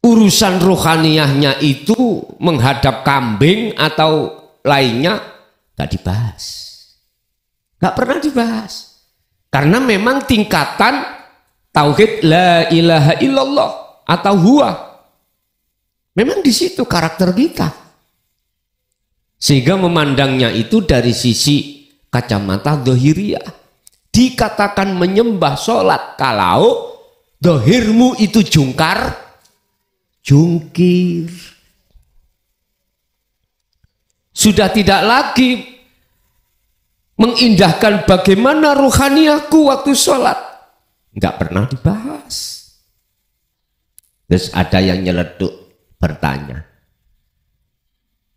Urusan rohaniyahnya itu menghadap kambing atau lainnya gak dibahas. Gak pernah dibahas. Karena memang tingkatan tauhid la ilaha illallah atau huwa. Memang di situ karakter kita. Sehingga memandangnya itu dari sisi kacamata dohiriyah. Dikatakan menyembah sholat kalau dohirmu itu jungkir. Sudah tidak lagi mengindahkan bagaimana ruhaniyahku waktu sholat. Enggak pernah dibahas. Terus ada yang nyeletuk bertanya,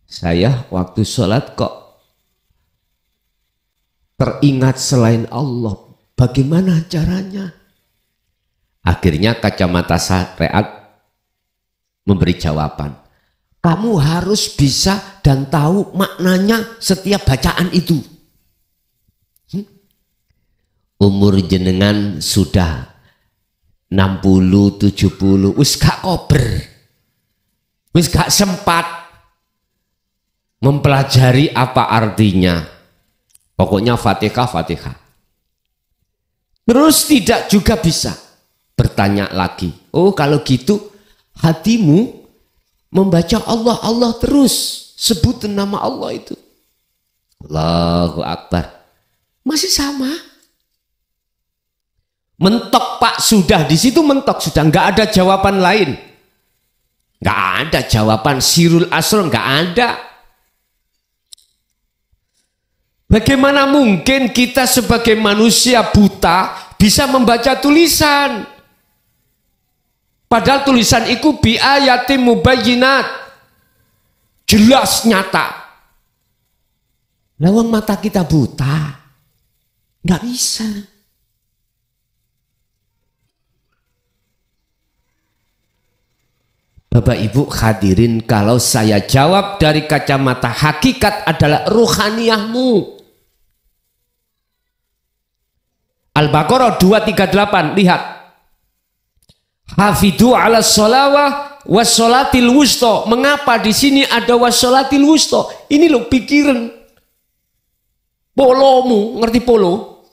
saya waktu sholat kok teringat selain Allah, bagaimana caranya? Akhirnya kacamata syariat memberi jawaban, Kamu harus bisa dan tahu maknanya setiap bacaan itu. Umur jenengan sudah 60, 70, wis gak kober. Wis gak sempat mempelajari apa artinya. Pokoknya Fatihah, Fatihah. Terus tidak juga bisa bertanya lagi. Oh kalau gitu hatimu membaca Allah, Allah terus. Sebut nama Allah itu. Allahu Akbar. Masih sama. Mentok Pak, sudah di situ mentok. Sudah nggak ada jawaban lain. Nggak ada jawaban sirul asr, nggak ada. Bagaimana mungkin kita sebagai manusia buta bisa membaca tulisan? Padahal tulisan itu bi ayatim mubayyinat. Jelas nyata. Lawang mata kita buta. Nggak bisa. Bapak Ibu hadirin, kalau saya jawab dari kacamata hakikat adalah ruhaniyahmu. Al-Baqarah 238, lihat. Hafidhu ala sholawah wassolatil wusto. Mengapa di sini ada wassolatil wusto? Ini loh pikiran. Polomu, ngerti polo?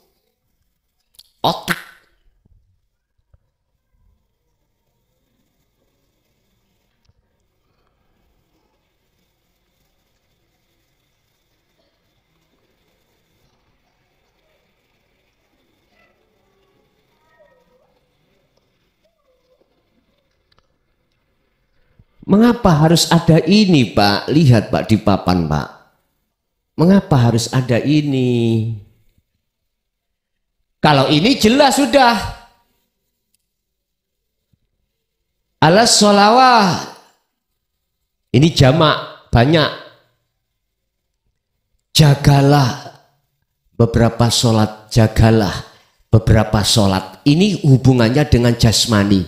Otak. Mengapa harus ada ini Pak? Lihat Pak di papan Pak. Mengapa harus ada ini? Kalau ini jelas sudah. Alas sholawah. Ini jamak banyak. Jagalah beberapa sholat. Jagalah beberapa sholat. Ini hubungannya dengan jasmani.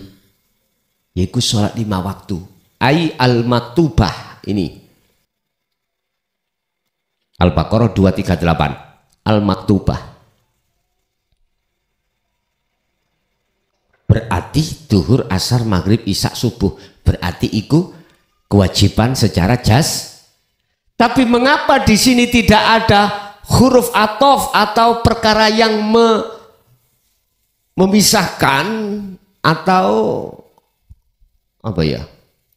Yaitu sholat 5 waktu. Ai al-maktubah ini. Al-Baqarah 238. Al-maktubah. Berarti duhur, asar, maghrib, isya, subuh. Berarti itu kewajiban secara jas. Tapi mengapa di sini tidak ada huruf athof atau perkara yang memisahkan atau apa ya?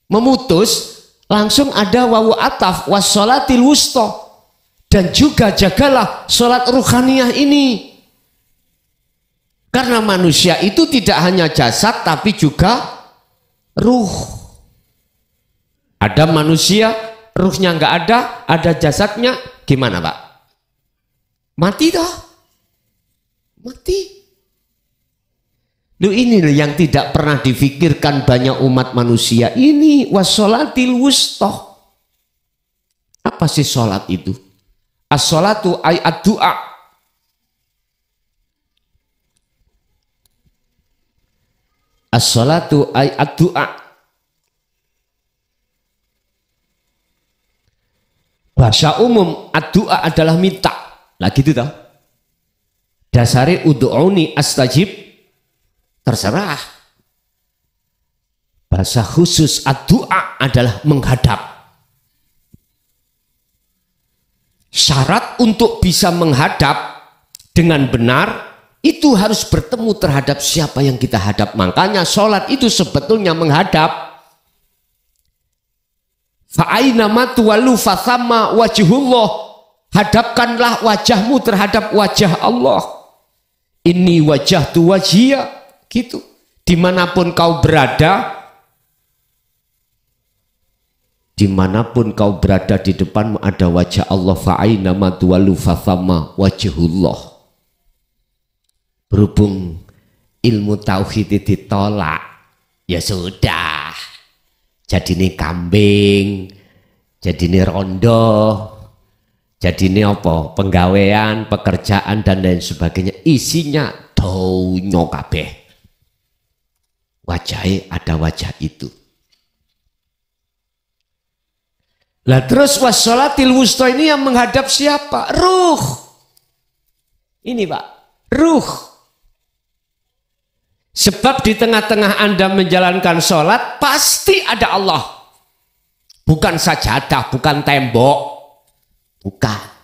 Memutus, langsung ada wawu ataf wassolatil wusto, dan juga jagalah sholat ruhaniyah ini, karena manusia itu tidak hanya jasad tapi juga ruh. Ada manusia ruhnya nggak ada jasadnya, gimana Pak? Mati toh, mati. Lu ini loh yang tidak pernah difikirkan banyak umat manusia. Ini wassolatil wustoh. Apa sih sholat itu? As-sholatu ay ad-du'a. As-sholatu ay ad-du'a. Bahasa umum ad-du'a adalah minta. Lah gitu toh. Dasari ud'uni astajib. Terserah. Bahasa khusus ad-du'a adalah menghadap. Syarat untuk bisa menghadap dengan benar itu harus bertemu terhadap siapa yang kita hadap. Makanya sholat itu sebetulnya menghadap. Fa'aina ma tuwallu fathamma wajhullah. Hadapkanlah wajahmu terhadap wajah Allah. Inni wajahtu wajhiya. Gitu. Dimanapun kau berada, dimanapun kau berada, di depanmu ada wajah Allah. Fa'aina ma tuwallu fathamma wajhullah. Berhubung ilmu tauhid ditolak, ya sudah. Jadi ini kambing, jadi ini rondo, jadi ini apa? Penggawean, pekerjaan dan lain sebagainya. Isinya donya kabeh. Wajahnya ada wajah itu. Lah terus wassolatil wusta ini yang menghadap siapa? Ruh. Ini Pak, ruh. Sebab di tengah-tengah Anda menjalankan sholat pasti ada Allah. Bukan sajadah, bukan tembok. Bukan.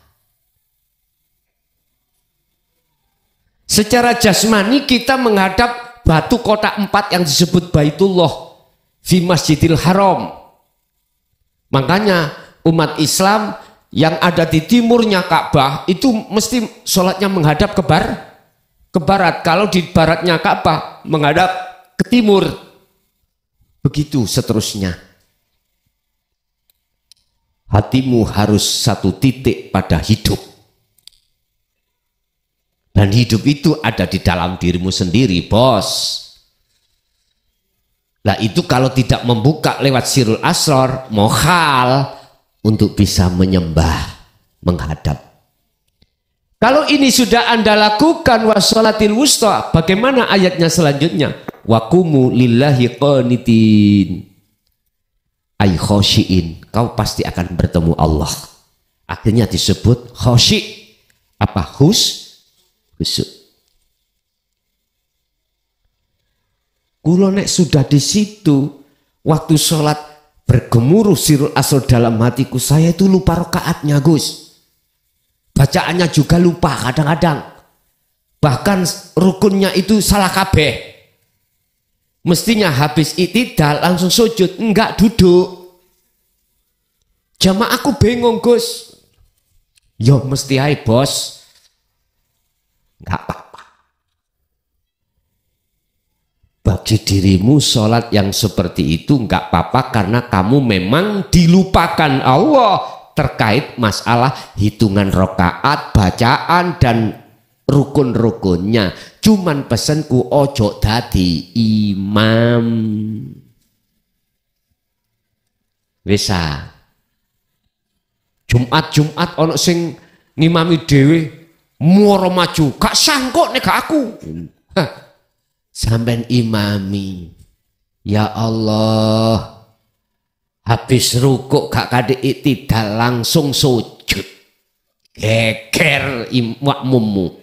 Secara jasmani kita menghadap batu kotak 4 yang disebut Baitullah fi Masjidil Haram. Makanya umat Islam yang ada di timurnya Ka'bah itu mesti sholatnya menghadap ke barat. Kalau di baratnya Ka'bah menghadap ke timur. Begitu seterusnya. Hatimu harus satu titik pada hidup. Dan hidup itu ada di dalam dirimu sendiri, bos. Nah itu kalau tidak membuka lewat sirul asrar, mohal untuk bisa menyembah, menghadap. Kalau ini sudah Anda lakukan wassolatil wusta, bagaimana ayatnya selanjutnya? Waqumu lillahi qanitin. Ay khosyiin, kau pasti akan bertemu Allah. Akhirnya disebut khosyi. Apa? Khusyuk. Kulo nek sudah di situ, waktu sholat bergemuruh sirul asr dalam hatiku, saya itu lupa rakaatnya, Gus. Bacaannya juga lupa kadang-kadang. Bahkan rukunnya itu salah kabeh. Mestinya habis itidal langsung sujud, enggak duduk. Jamaah aku bingung, Gus. Yo mesti ae, bos. Enggak apa-apa. Bagi dirimu sholat yang seperti itu enggak apa-apa karena kamu memang dilupakan Allah terkait masalah hitungan rakaat, bacaan dan rukun-rukunnya. Cuman pesanku ojo dadi imam. Bisa. Jumat ono sing ngimami dhewe moro maju, gak sangkok nek aku. Sampai imami, ya Allah, habis rukuk gak kade iktidal langsung sujud, geger makmummu.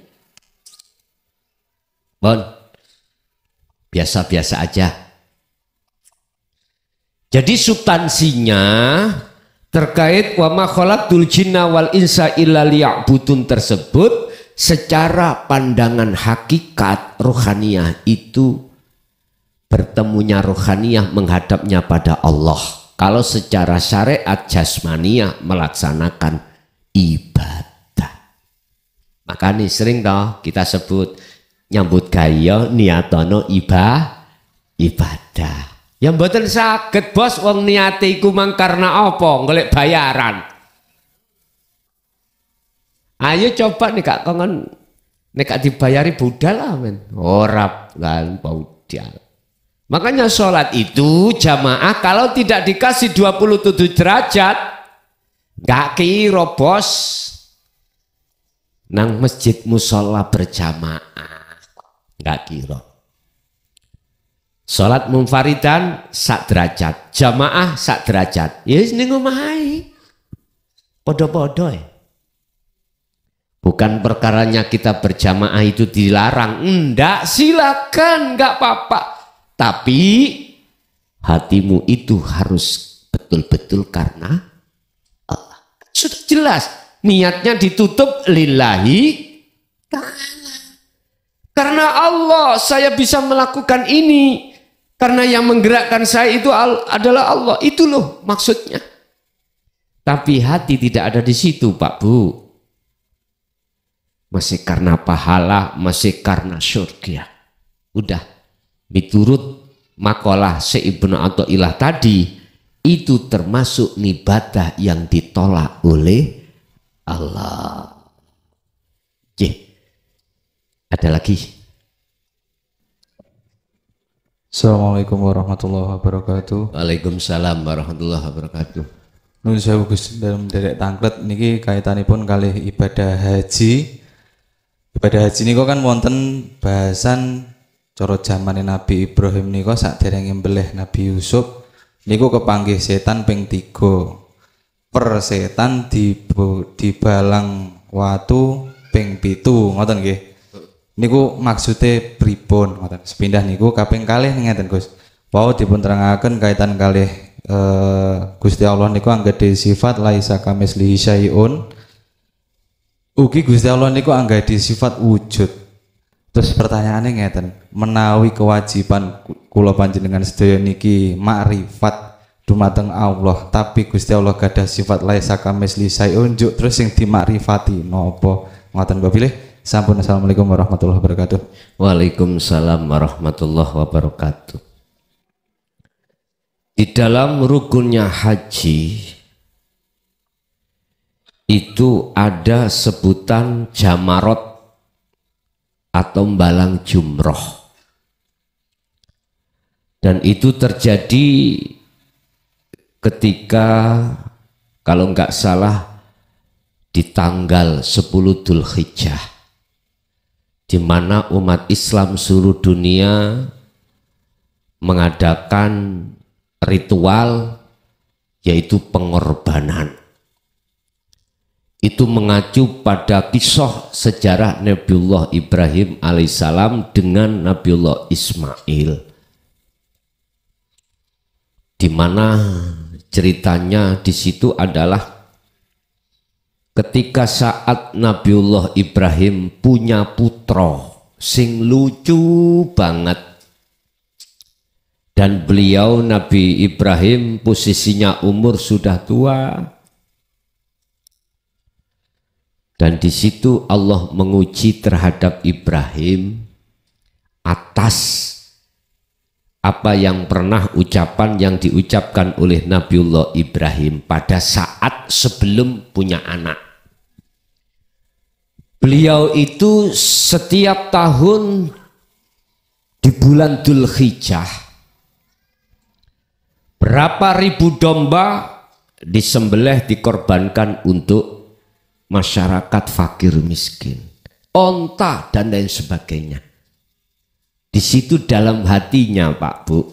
Bon, biasa-biasa aja. Jadi substansinya terkait wa ma khalaqtul jinna wal insa illa liya'budun tersebut, secara pandangan hakikat rohaniyah itu bertemunya rohaniyah menghadapnya pada Allah. Kalau secara syariat jasmaniyah melaksanakan ibadah. Makanya sering toh kita sebut nyambut gayo niatono ibadah. Yang mboten saged bos wong niate iku mang karena apa? Golek bayaran. Ayo coba nih kak kongen nek gak dibayari budal lah men. Ora kan budal. Makanya sholat itu jamaah kalau tidak dikasih 27 derajat gak kira bos nang masjid musola berjamaah gak kira. Sholat munfaridan sak derajat, jamaah sak derajat. Yes ning omahe. Podo-podo ya. Bukan perkaranya kita berjamaah itu dilarang. Enggak, silakan, enggak apa-apa. Tapi hatimu itu harus betul-betul karena Allah. Sudah jelas, niatnya ditutup lillahi ta'ala. Karena Allah saya bisa melakukan ini. Karena yang menggerakkan saya itu adalah Allah. Itu loh maksudnya. Tapi hati tidak ada di situ, Pak Bu. Masih karena pahala, masih karena syurga. Udah, miturut makalah Ibnu Athaillah tadi, itu termasuk ibadah yang ditolak oleh Allah. Ada lagi? Assalamualaikum warahmatullahi wabarakatuh. Waalaikumsalam warahmatullahi wabarakatuh. Nun sewu Gus dalam derek tangklet niki kaitanipun kalih ibadah haji. Ibadah haji niku kan wonten bahasan cara zamane Nabi Ibrahim niku saderenge mbelih Nabi Yusuf niku kepanggih setan ping 3. per setan dibalang watu ping 7 ngoten nggih. Niku maksude pripun ngoten. Sepindah niku kaping kalih ngeten Gus. Wau dipun terangaken kaitan kalih Gusti Allah niku anggede sifat laisa kamislihi syai'un. Ugi Gusti Allah niku anggede sifat wujud. Terus pertanyaannya ngeten, menawi kewajiban kula panjenengan sedaya niki makrifat dumateng Allah, tapi Gusti Allah gadah sifat laisa kamislihi syai'un, terus sing dimakrifati napa? Ngoten Mbak pilih. Sampun. Assalamualaikum warahmatullahi wabarakatuh. Waalaikumsalam warahmatullahi wabarakatuh. Di dalam rukunnya haji itu ada sebutan jamarot atau balang jumroh, dan itu terjadi ketika kalau nggak salah di tanggal 10 Dzulhijjah, di mana umat Islam seluruh dunia mengadakan ritual yaitu pengorbanan. Itu mengacu pada kisah sejarah Nabiullah Ibrahim alaihissalam dengan Nabiullah Ismail, di mana ceritanya di situ adalah ketika saat Nabiullah Ibrahim punya putra sing lucu banget, dan beliau Nabi Ibrahim posisinya umur sudah tua. Dan di situ Allah menguji terhadap Ibrahim atas apa yang pernah ucapan yang diucapkan oleh Nabiullah Ibrahim pada saat sebelum punya anak. Beliau itu setiap tahun di bulan Dzulhijjah berapa ribu domba disembelih dikorbankan untuk masyarakat fakir miskin, onta dan lain sebagainya. Di situ dalam hatinya Pak Bu,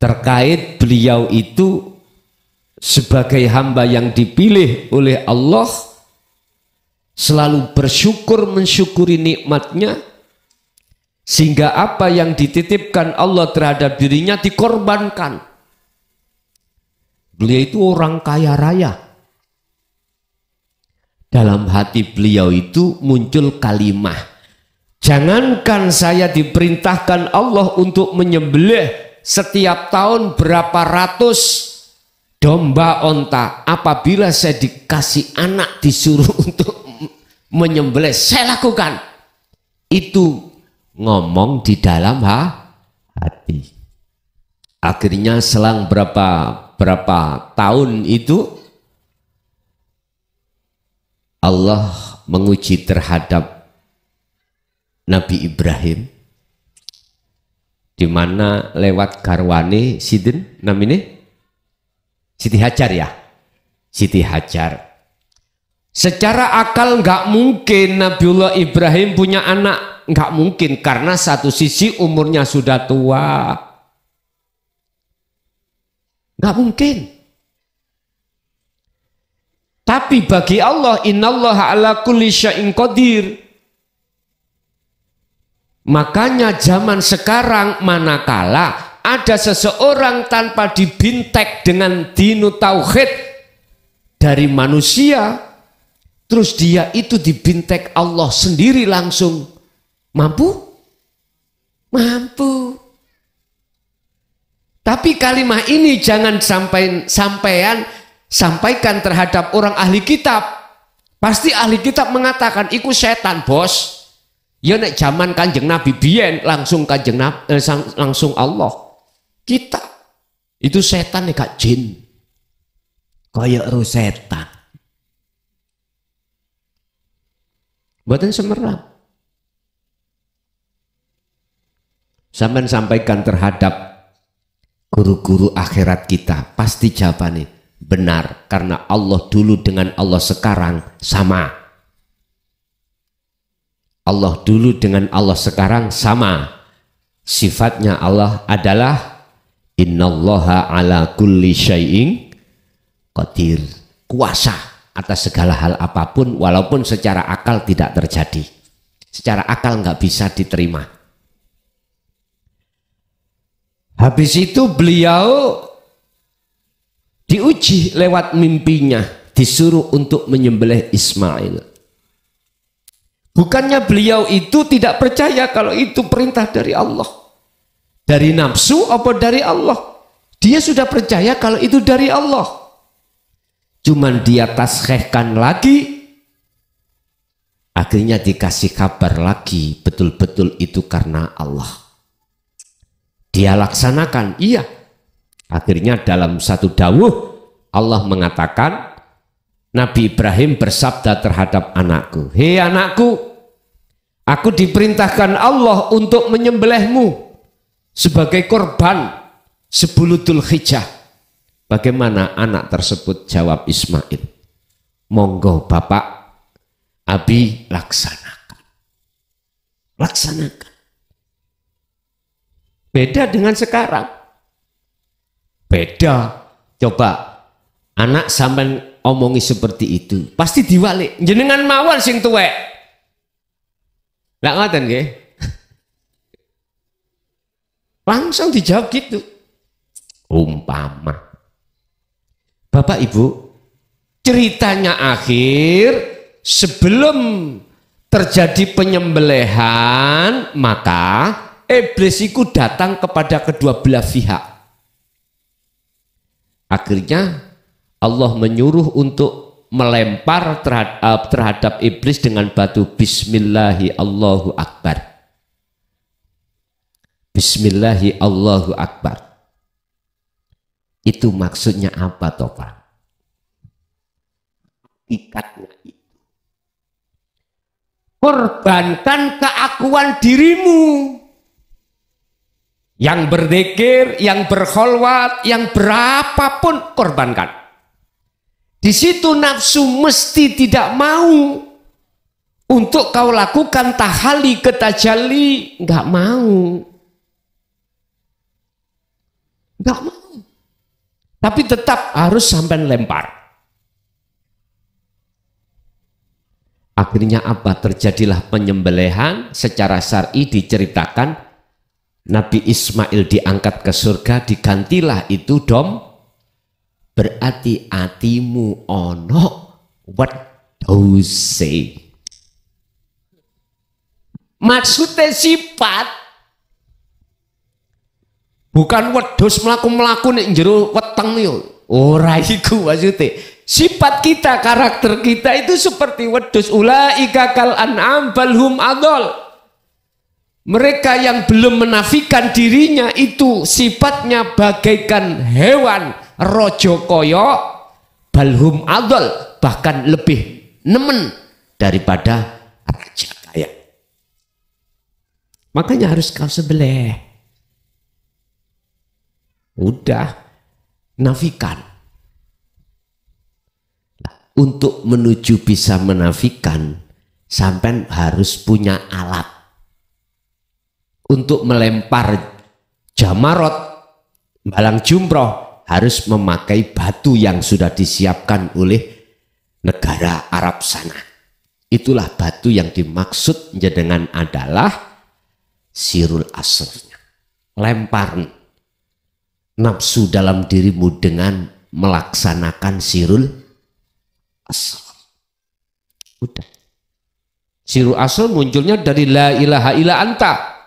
terkait beliau itu sebagai hamba yang dipilih oleh Allah, selalu bersyukur mensyukuri nikmatnya, sehingga apa yang dititipkan Allah terhadap dirinya dikorbankan. Beliau itu orang kaya raya. Dalam hati beliau itu muncul kalimah, jangankan saya diperintahkan Allah untuk menyembelih setiap tahun berapa ratus domba onta, apabila saya dikasih anak disuruh untuk menyembelih, saya lakukan. Itu ngomong di dalam hati. Akhirnya selang berapa tahun itu Allah menguji terhadap Nabi Ibrahim, di mana lewat garwane Sidin namanya Siti Hajar ya, Siti Hajar. Secara akal nggak mungkin Nabiullah Ibrahim punya anak, nggak mungkin, karena satu sisi umurnya sudah tua, nggak mungkin. Tapi bagi Allah, innallaha ala kulli syai'in qadir. Makanya zaman sekarang manakala ada seseorang tanpa dibintek dengan dinu tauhid dari manusia, terus dia itu dibintek Allah sendiri langsung, mampu? Mampu. Tapi kalimat ini jangan sampaikan terhadap orang ahli kitab. Pasti ahli kitab mengatakan iku setan bos. Ya nek zaman Kanjeng Nabi biyen langsung Kanjeng Nabi, langsung Allah. Kita itu setan nek gak jin. Kayak ro setan. Mboten semerang. Sampeyan sampaikan terhadap guru-guru akhirat kita, pasti jawabannya benar, karena Allah dulu dengan Allah sekarang sama. Allah dulu dengan Allah sekarang sama. Sifatnya Allah adalah innallaha ala kulli syai'in qadir, kuasa atas segala hal apapun walaupun secara akal tidak terjadi. Secara akal nggak bisa diterima. Habis itu beliau diuji lewat mimpinya, disuruh untuk menyembelih Ismail. Bukannya beliau itu tidak percaya kalau itu perintah dari Allah. Dari nafsu apa dari Allah? Dia sudah percaya kalau itu dari Allah. Cuman dia taskhihkan lagi. Akhirnya dikasih kabar lagi, betul-betul itu karena Allah. Dia laksanakan, iya. Akhirnya dalam satu dawuh Allah mengatakan, Nabi Ibrahim bersabda terhadap anakku, hei anakku, aku diperintahkan Allah untuk menyembelihmu sebagai korban 10 Dzulhijjah. Bagaimana anak tersebut jawab Ismail? Monggo Bapak, Abi laksanakan. Laksanakan. Beda dengan sekarang. Beda. Coba anak sampean omongi seperti itu, pasti diwalik. Jenengan mawon sing tuwek. Lah ngoten nggih. Langsung dijawab gitu. Umpama. Bapak Ibu, ceritanya akhir sebelum terjadi penyembelihan, maka iblis itu datang kepada kedua belah pihak. Akhirnya Allah menyuruh untuk melempar terhadap iblis dengan batu. Bismillahi Allahu Akbar. Bismillahi Allahu Akbar. Itu maksudnya apa toh Pak? Ikatnya itu. Korbankan keakuan dirimu. Yang berzikir, yang berkholwat, yang berapapun korbankan. Di situ nafsu mesti tidak mau untuk kau lakukan tahali ketajalli, nggak mau, nggak mau. Tapi tetap harus sampai lempar. Akhirnya apa? Terjadilah penyembelihan secara syar'i diceritakan. Nabi Ismail diangkat ke surga, digantilah itu dom. Berarti atimu ono wedhuse. Maksudnya sifat. Bukan wedhus melaku-melaku nek jero weteng yo. Ora iku maksudnya. Sifat kita, karakter kita itu seperti wedhus. Ulaika kal an'am balhum adol. Mereka yang belum menafikan dirinya itu sifatnya bagaikan hewan rojo koyo balhum adol, bahkan lebih nemen daripada raja kaya. Makanya harus kau sembelih. Udah nafikan. Untuk menuju bisa menafikan, sampai harus punya alat. Untuk melempar jamarot, balang jumroh, harus memakai batu yang sudah disiapkan oleh negara Arab sana. Itulah batu yang dimaksud dengan adalah sirul asrnya. Lempar nafsu dalam dirimu dengan melaksanakan sirul asr. Udah. Sirul asr munculnya dari la ilaha illa anta.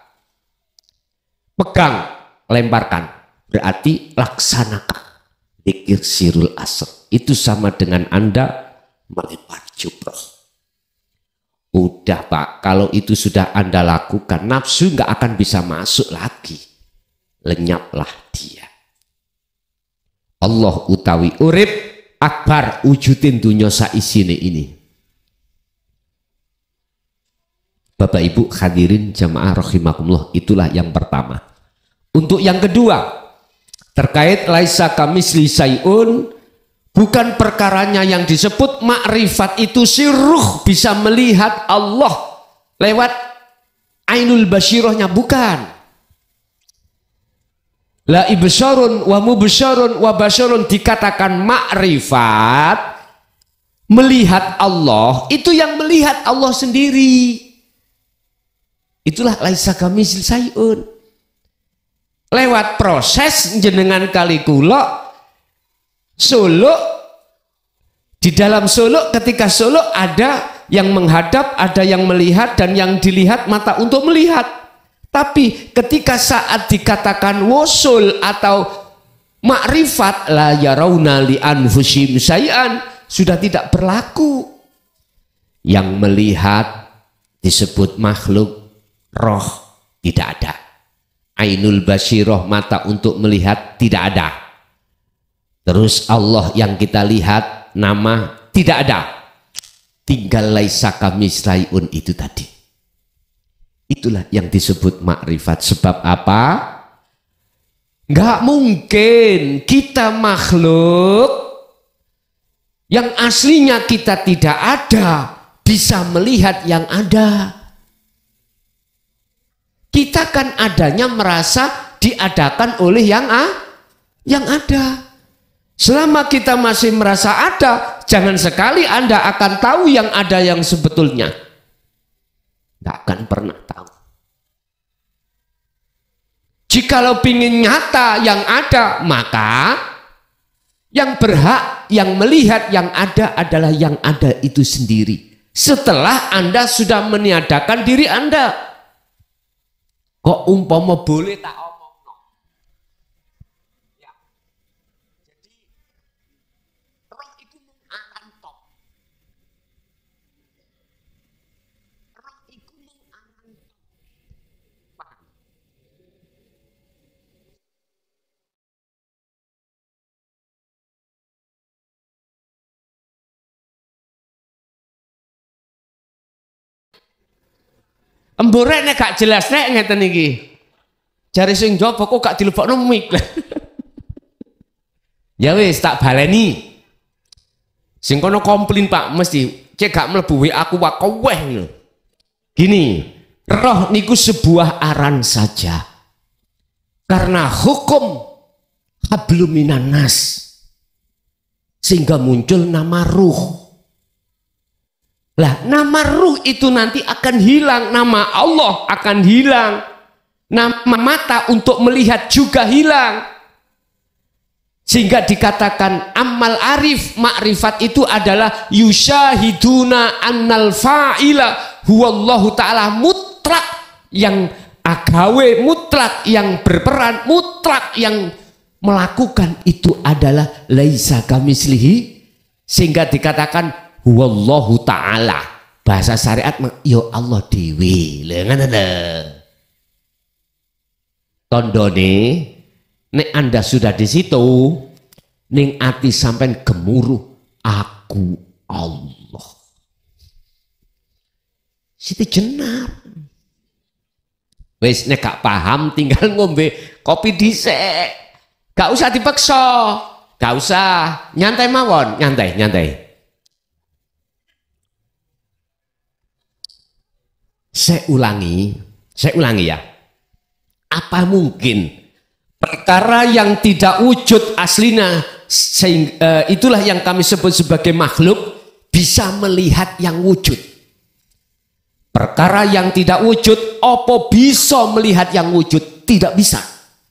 Pegang, lemparkan. Berarti laksanakan zikir sirul asr. Itu sama dengan Anda melempar jumroh. Udah Pak, kalau itu sudah Anda lakukan, nafsu nggak akan bisa masuk lagi. Lenyaplah dia. Allah utawi urip akbar wujudin dunya saisine ini. Bapak Ibu hadirin jamaah rahimakumullah, itulah yang pertama. Untuk yang kedua, terkait laisa kamisli sayun, bukan perkaranya yang disebut makrifat itu sirruh, bisa melihat Allah lewat ainul basyirahnya, bukan. La ibsyarun wa mubsyarun wa basyarun dikatakan makrifat, melihat Allah, itu yang melihat Allah sendiri. Itulah laisa kamitslihi syai'un. Lewat proses jenengan kali kula suluk, di dalam suluk, ketika suluk ada yang menghadap, ada yang melihat, dan yang dilihat mata untuk melihat. Tapi ketika saat dikatakan wusul atau makrifat, la yarawna li anfusihim syai'an, sudah tidak berlaku. Yang melihat disebut makhluk, roh tidak ada. Ainul basiroh, mata untuk melihat, tidak ada. Terus Allah yang kita lihat, nama, tidak ada. Tinggal laisa kamitslihi syai'un itu tadi. Itulah yang disebut makrifat. Sebab apa? Nggak mungkin kita makhluk yang aslinya kita tidak ada bisa melihat yang ada. Kita kan adanya merasa diadakan oleh yang ada. Selama kita masih merasa ada, jangan sekali Anda akan tahu yang ada yang sebetulnya. Tidak akan pernah tahu. Jikalau pingin nyata yang ada, maka yang berhak, yang melihat yang ada adalah yang ada itu sendiri. Setelah Anda sudah meniadakan diri Anda. Kok umpama boleh tak omong? Ya. Jadi roh itu akan top. Roh itu akan top. Paham? Emborek nek gak jelas nek ngeten iki. Jare sing njaba kok gak dilebokno mic. Ya wis tak baleni. Sing kono komplain Pak, mesti cek gak mlebu WA aku wae koweh. Gini, roh niku sebuah aran saja. Karena hukum hablum minan nas, sehingga muncul nama ruh. Lah, nama ruh itu nanti akan hilang, nama Allah akan hilang, nama mata untuk melihat juga hilang. Sehingga dikatakan amal arif, makrifat itu adalah yusyahiduna annal fa'ila huwallahu ta'ala mutlak, yang agawe mutlak, yang berperan mutlak, yang melakukan itu adalah laisa kamitslihi, sehingga dikatakan huwallahu ta'ala. Bahasa syariat yo Allah dewi. Lha ngono lho. Tondone nek Anda sudah di situ, ning ati sampean gemuruh, aku Allah. Siti jenar. Wis nek gak paham tinggal ngombe kopi dhisik. Gak usah dipaksa. Gak usah, nyantai mawon, nyantai. Saya ulangi ya. Apa mungkin perkara yang tidak wujud aslinya, itulah yang kami sebut sebagai makhluk, bisa melihat yang wujud. Perkara yang tidak wujud, apa bisa melihat yang wujud? Tidak bisa.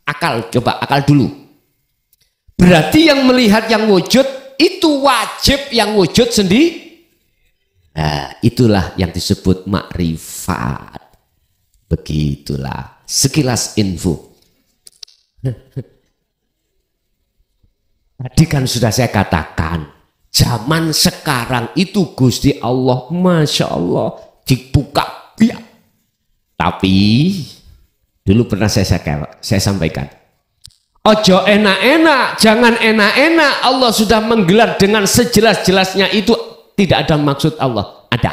Akal, coba akal dulu. Berarti yang melihat yang wujud, itu wajib yang wujud sendiri. Nah, itulah yang disebut makrifat. Begitulah sekilas info. Tadi kan sudah saya katakan, zaman sekarang itu Gusti Allah, Masya Allah, dibuka biak. Tapi dulu pernah saya sampaikan, ojo enak-enak, jangan enak-enak. Allah sudah menggelar dengan sejelas-jelasnya, itu tidak ada maksud Allah. Ada.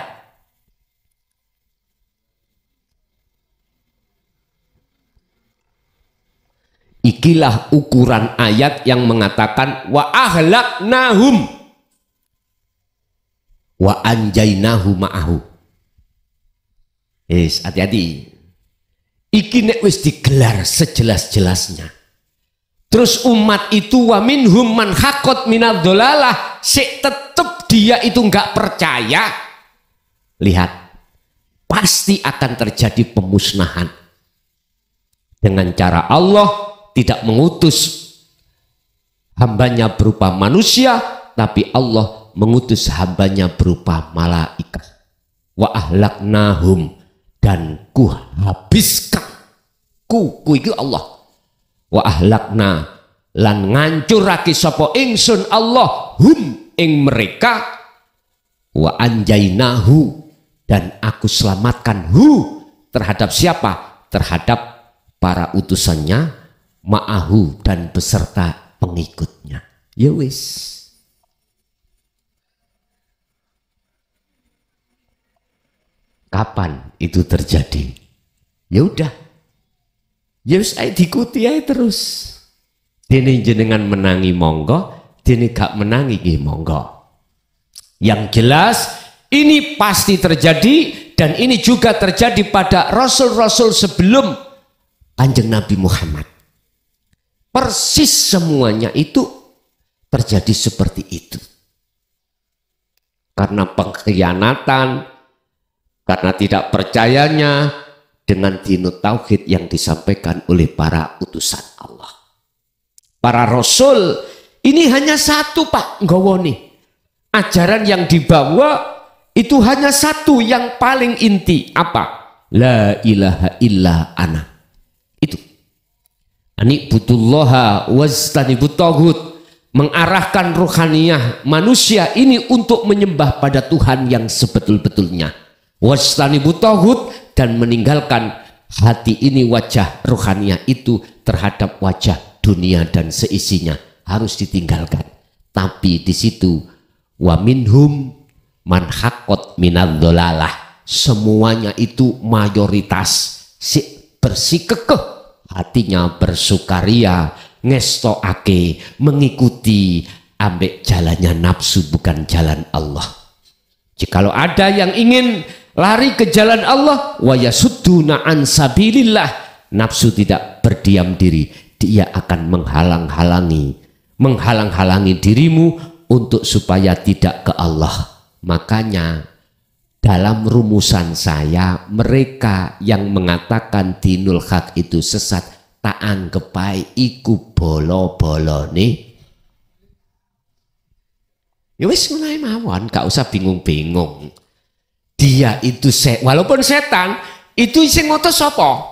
Ikilah ukuran ayat yang mengatakan wa ahlaknahum wa anjainahu ma'ahu. Hati-hati. Iki nek wis digelar sejelas-jelasnya. Terus umat itu wa minhum man haqqat minadh-dhalalah, tetep dia itu enggak percaya. Lihat, pasti akan terjadi pemusnahan. Dengan cara Allah tidak mengutus hambanya berupa manusia, tapi Allah mengutus hambanya berupa malaikat. Wa ahlaknahum, dan ku habiskan, ku itu Allah. Wa ahlakna, lan ngancurake sapa ingsun Allah hum ing mereka. Wa anjainahu, dan aku selamatkan terhadap siapa? Terhadap para utusannya, ma'ahu, dan beserta pengikutnya. Ya wis. Kapan itu terjadi? Ya udah. Ya wis ae diikuti ae terus. Dene jenengan menangi monggo, dene gak menangi nggih monggo. Yang jelas ini pasti terjadi, dan ini juga terjadi pada rasul-rasul sebelum Kanjeng Nabi Muhammad. Persis semuanya itu terjadi seperti itu. Karena pengkhianatan, karena tidak percayanya dengan dinut tauhid yang disampaikan oleh para utusan Allah. Para rasul ini hanya satu Pak nggawone. Ajaran yang dibawa itu hanya satu yang paling inti. Apa? La ilaha illa ana. Itu. Ani'budullaha wajtanibut taghut. Mengarahkan ruhaniyah manusia ini untuk menyembah pada Tuhan yang sebetul-betulnya. Wajtanibut taghut, dan meninggalkan hati ini, wajah ruhaniyah itu terhadap wajah dunia dan seisinya. Harus ditinggalkan. Tapi di situ wa minhum man haqqat minadh-dhalalah, semuanya itu mayoritas bersikukuh hatinya, bersukaria, ngestoake, mengikuti ambek jalannya nafsu, bukan jalan Allah. Jikalau ada yang ingin lari ke jalan Allah, wa yasudduna an sabilillah, nafsu tidak berdiam diri, dia akan menghalang-halangi dirimu untuk supaya tidak ke Allah. Makanya dalam rumusan saya, mereka yang mengatakan dinul haq itu sesat, tak anggap baik iku bolo-bolo nih. Ya wis mulai mawon, gak usah bingung-bingung. Dia itu walaupun setan, itu sing ngotos sapa?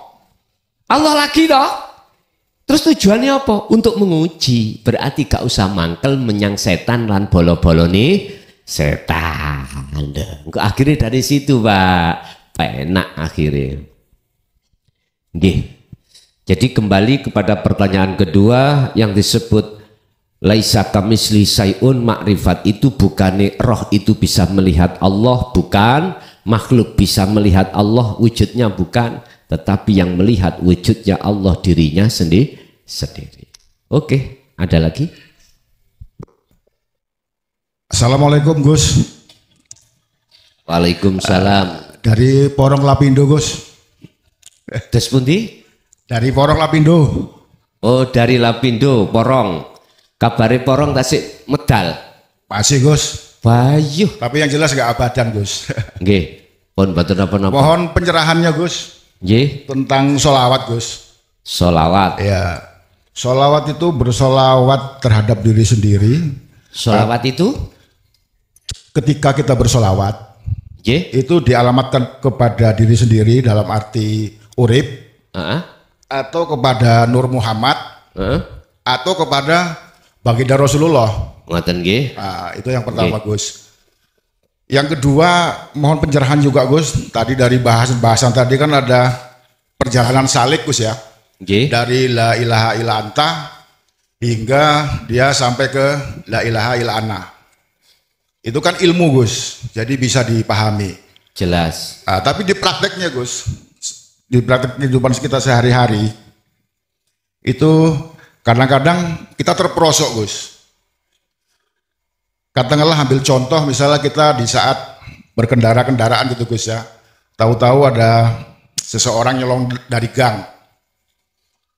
Allah lagi toh. Terus tujuannya apa? Untuk menguji. Berarti gak usah mangkel menyang setan lan bolo-bolo nih setan. Akhirnya dari situ Pak, penak akhirnya. Nggih. Jadi kembali kepada pertanyaan kedua yang disebut laisa kamisli sayun, makrifat itu bukannya roh itu bisa melihat Allah, bukan. Makhluk bisa melihat Allah, wujudnya bukan. Tetapi yang melihat wujudnya Allah dirinya sendiri. Oke, ada lagi? Assalamualaikum Gus. Waalaikumsalam. Dari Porong Lapindo Gus. Des pundi? Dari Porong Lapindo. Oh, dari Lapindo, Porong. Kabare Porong tasik medal. Masih Gus. Bayuh. Tapi yang jelas gak abadan Gus. Nggih. Pun mboten napa-napa. Mohon pencerahannya Gus. Nggih. Tentang sholawat Gus. Sholawat. Ya. Sholawat itu bersolawat terhadap diri sendiri. Sholawat itu? Ketika kita bersolawat, itu dialamatkan kepada diri sendiri dalam arti urip, atau kepada Nur Muhammad, atau kepada baginda Rasulullah. Ngoten nggih. Nah, itu yang pertama Gus. Yang kedua, mohon pencerahan juga Gus. Tadi dari bahasan tadi kan ada perjalanan salik Gus ya. Dari la ilaha illa anta hingga dia sampai ke la ilaha illa ana. Itu kan ilmu Gus, jadi bisa dipahami. Jelas. Nah, tapi di prakteknya Gus, di praktek kehidupan kita sehari-hari, itu kadang-kadang kita terperosok Gus. Katakanlah ambil contoh, misalnya kita di saat berkendara-kendaraan gitu Gus ya, tahu-tahu ada seseorang nyolong dari gang.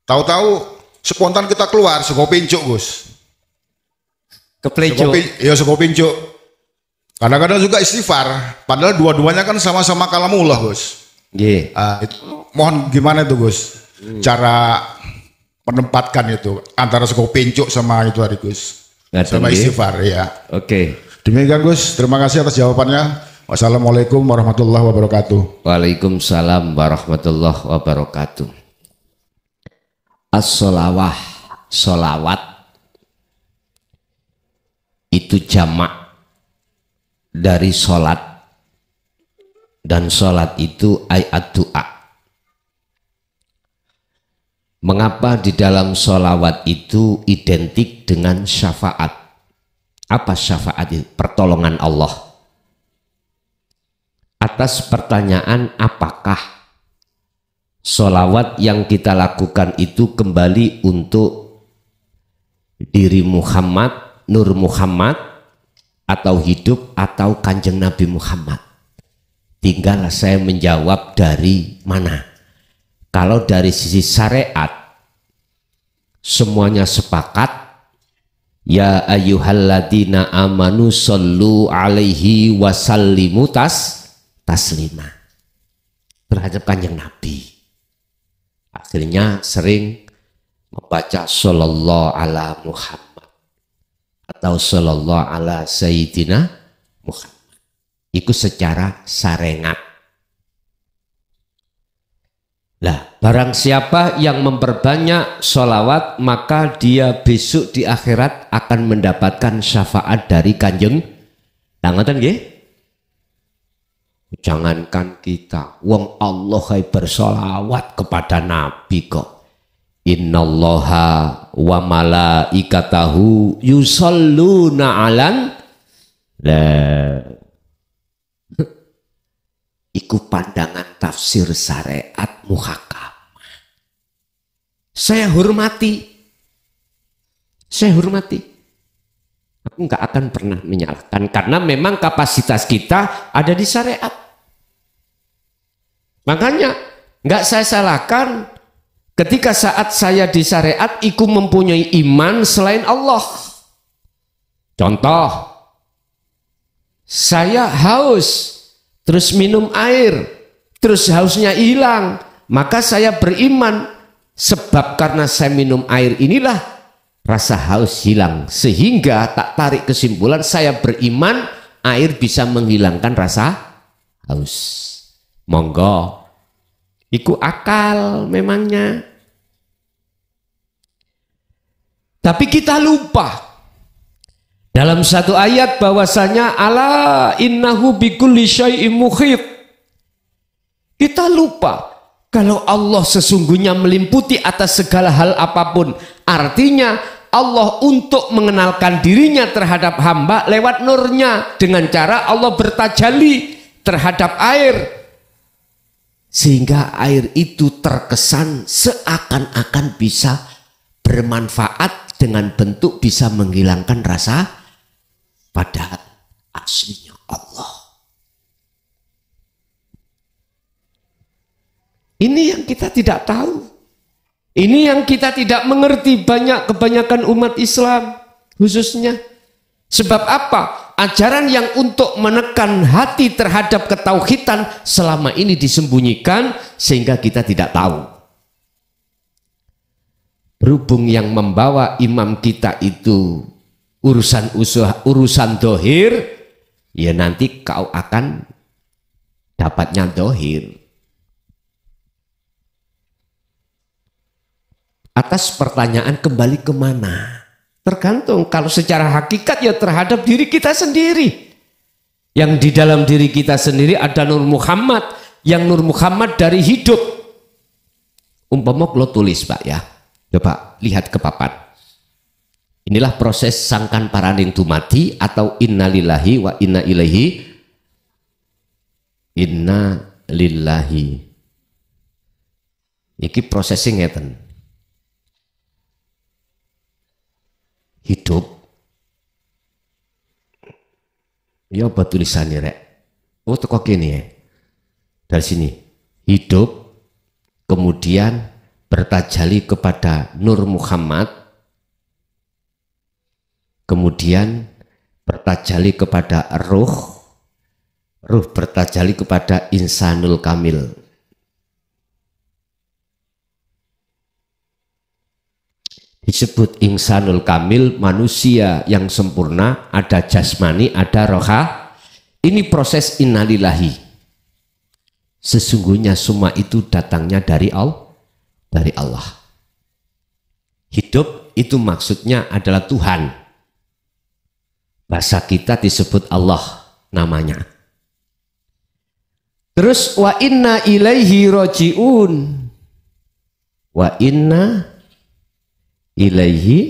Tahu-tahu spontan kita keluar saka pincuk Gus. Keplencuk. Ya saka pincuk. Kadang-kadang juga istighfar, padahal dua-duanya kan sama-sama kalamullah Gus. Nggih. Mohon gimana itu Gus? Cara menempatkan itu antara saka pincuk sama itu hari Gus. Sama istighfar ya. Oke. Demikian Gus, terima kasih atas jawabannya. Wassalamualaikum warahmatullahi wabarakatuh. Waalaikumsalam warahmatullahi wabarakatuh. Solawat itu jamak dari solat, dan solat itu ayat doa. Mengapa di dalam solawat itu identik dengan syafaat? Apa syafaat itu? Pertolongan Allah. Atas pertanyaan apakah solawat yang kita lakukan itu kembali untuk diri Muhammad, Nur Muhammad, atau hidup, atau Kanjeng Nabi Muhammad? Tinggal saya menjawab dari mana. Kalau dari sisi syariat semuanya sepakat, ya ayyuhalladzina amanu sallu alaihi wasallimu taslima terhadap Kanjeng Nabi. Akhirnya sering membaca sallallahu ala Muhammad atau sallallahu ala sayyidina Muhammad. Itu secara syariat. Lah, barang siapa yang memperbanyak sholawat, maka dia besok di akhirat akan mendapatkan syafaat dari Kanjeng. Ngoten nggih? Jangankan kita, wong Allah hai bersolawat kepada Nabi kok. Innallaha wa malaikatahu yusalluna alan. Lah, iku pandangan tafsir syariat muhakamah. Saya hormati. Aku nggak akan pernah menyalahkan, karena memang kapasitas kita ada di syariat. Makanya nggak saya salahkan ketika saat saya di syariat iku mempunyai iman selain Allah. Contoh, saya haus, terus minum air, terus hausnya hilang, maka saya beriman, sebab karena saya minum air inilah rasa haus hilang, sehingga tak tarik kesimpulan saya beriman air bisa menghilangkan rasa haus. Monggo, iku akal memangnya. Tapi kita lupa dalam satu ayat bahwasanya ala innahu bikulli syai'im muhit. Kita lupa kalau Allah sesungguhnya melimputi atas segala hal apapun. Artinya Allah untuk mengenalkan dirinya terhadap hamba lewat nurnya, dengan cara Allah bertajalli terhadap air, sehingga air itu terkesan seakan-akan bisa bermanfaat dengan bentuk bisa menghilangkan rasa, padahal aslinya Allah. Ini yang kita tidak tahu. Ini yang kita tidak mengerti kebanyakan umat Islam khususnya. Sebab apa? Ajaran yang untuk menekan hati terhadap ketauhidan selama ini disembunyikan sehingga kita tidak tahu. Berhubung yang membawa imam kita itu urusan dohir, ya nanti kau akan dapatnya dohir. Atas pertanyaan kembali kemana? Tergantung, kalau secara hakikat ya terhadap diri kita sendiri. Yang di dalam diri kita sendiri ada Nur Muhammad, yang Nur Muhammad dari hidup. Umpama lo tulis Pak ya, coba lihat ke papan. Inilah proses sangkan paraning dumadi atau innalillahi wa inna ilaihi. Inna lillahi. Iki prosesing ngeten. Hidup. Ya apa tulisannya rek? Oh teko kene ya. Dari sini. Hidup, kemudian bertajalli kepada Nur Muhammad, kemudian bertajalli kepada ruh bertajalli kepada Insanul Kamil. Disebut Insanul Kamil, manusia yang sempurna, ada jasmani, ada roha. Ini proses innalillahi. Sesungguhnya semua itu datangnya dari Allah. Hidup itu maksudnya adalah Tuhan. Bahasa kita disebut Allah namanya. Terus wa inna ilaihi roji'un. Wa inna ilaihi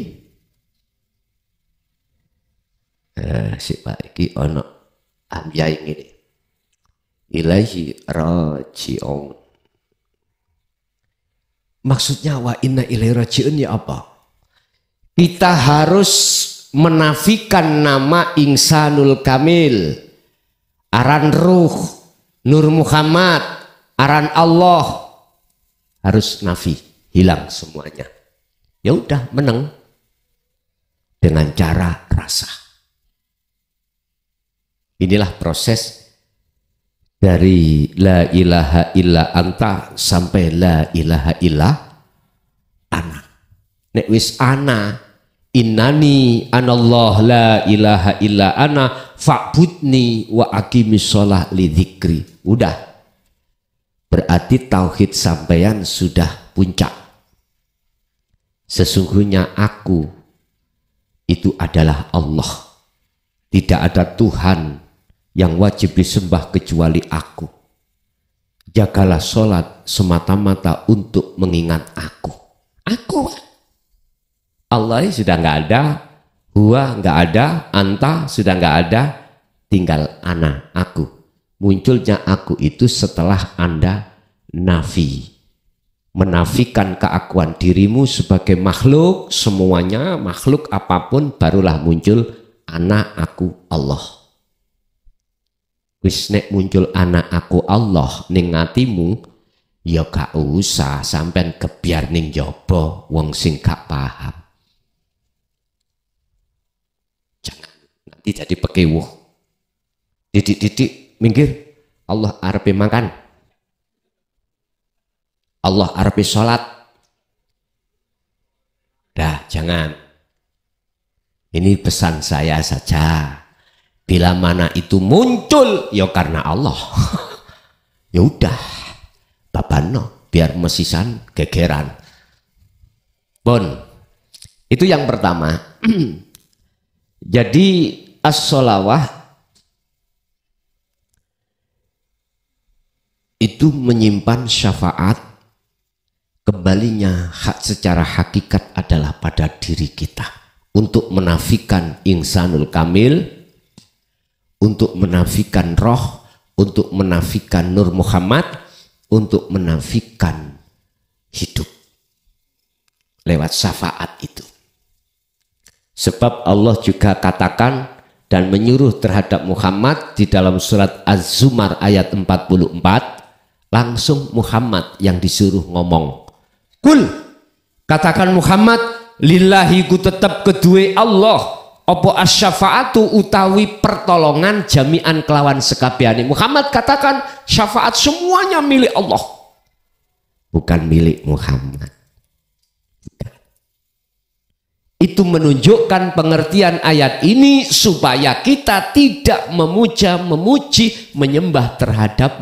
si Pak iki ono ambyai ngene. Ilaihi roji'un. Maksudnya wa inna ilaihi roji'un ya apa? Kita harus menafikan nama Insanul Kamil, aran ruh, Nur Muhammad, aran Allah, harus nafi, hilang semuanya. Ya udah, menang dengan cara rasa. Inilah proses dari la ilaha illa anta sampai la ilaha illa ana. Nek wis ana, innani anallah la ilaha illa ana fa'budni wa aqimis shalah li dzikri. Udah. Berarti tauhid sampeyan sudah puncak. Sesungguhnya aku itu adalah Allah. Tidak ada Tuhan yang wajib disembah kecuali aku. Jagalah sholat semata-mata untuk mengingat aku. Aku. Allah sudah nggak ada, huwa nggak ada, anta sudah nggak ada, tinggal ana, aku. Munculnya aku itu setelah Anda nafi, menafikan keakuan dirimu sebagai makhluk, semuanya makhluk apapun, barulah muncul ana, aku, Allah. Wis nek muncul ana, aku, Allah ning atimu, ya gak usah sampean kebiar ning jaba wong sing gak paham. Jangan nanti jadi pekewuh. Didik-didik minggir, Allah arepe makan, Allah arepe sholat. Dah, jangan. Ini pesan saya saja. Bila mana itu muncul, ya karena Allah. Ya udah, babano, biar mesisan gegeran. Bon, itu yang pertama. Jadi as-sholawah itu menyimpan syafaat, kembalinya hak secara hakikat adalah pada diri kita, untuk menafikan Insanul Kamil, untuk menafikan roh, untuk menafikan Nur Muhammad, untuk menafikan hidup lewat syafaat itu. Sebab Allah juga katakan dan menyuruh terhadap Muhammad di dalam surat Az-Zumar ayat 44, langsung Muhammad yang disuruh ngomong. Kul, katakan Muhammad, lillahi ku tetap kedue Allah, opo asyafaatu utawi pertolongan jami'an kelawan sekabehane. Muhammad katakan syafaat semuanya milik Allah, bukan milik Muhammad. Itu menunjukkan pengertian ayat ini supaya kita tidak memuja, memuji, menyembah terhadap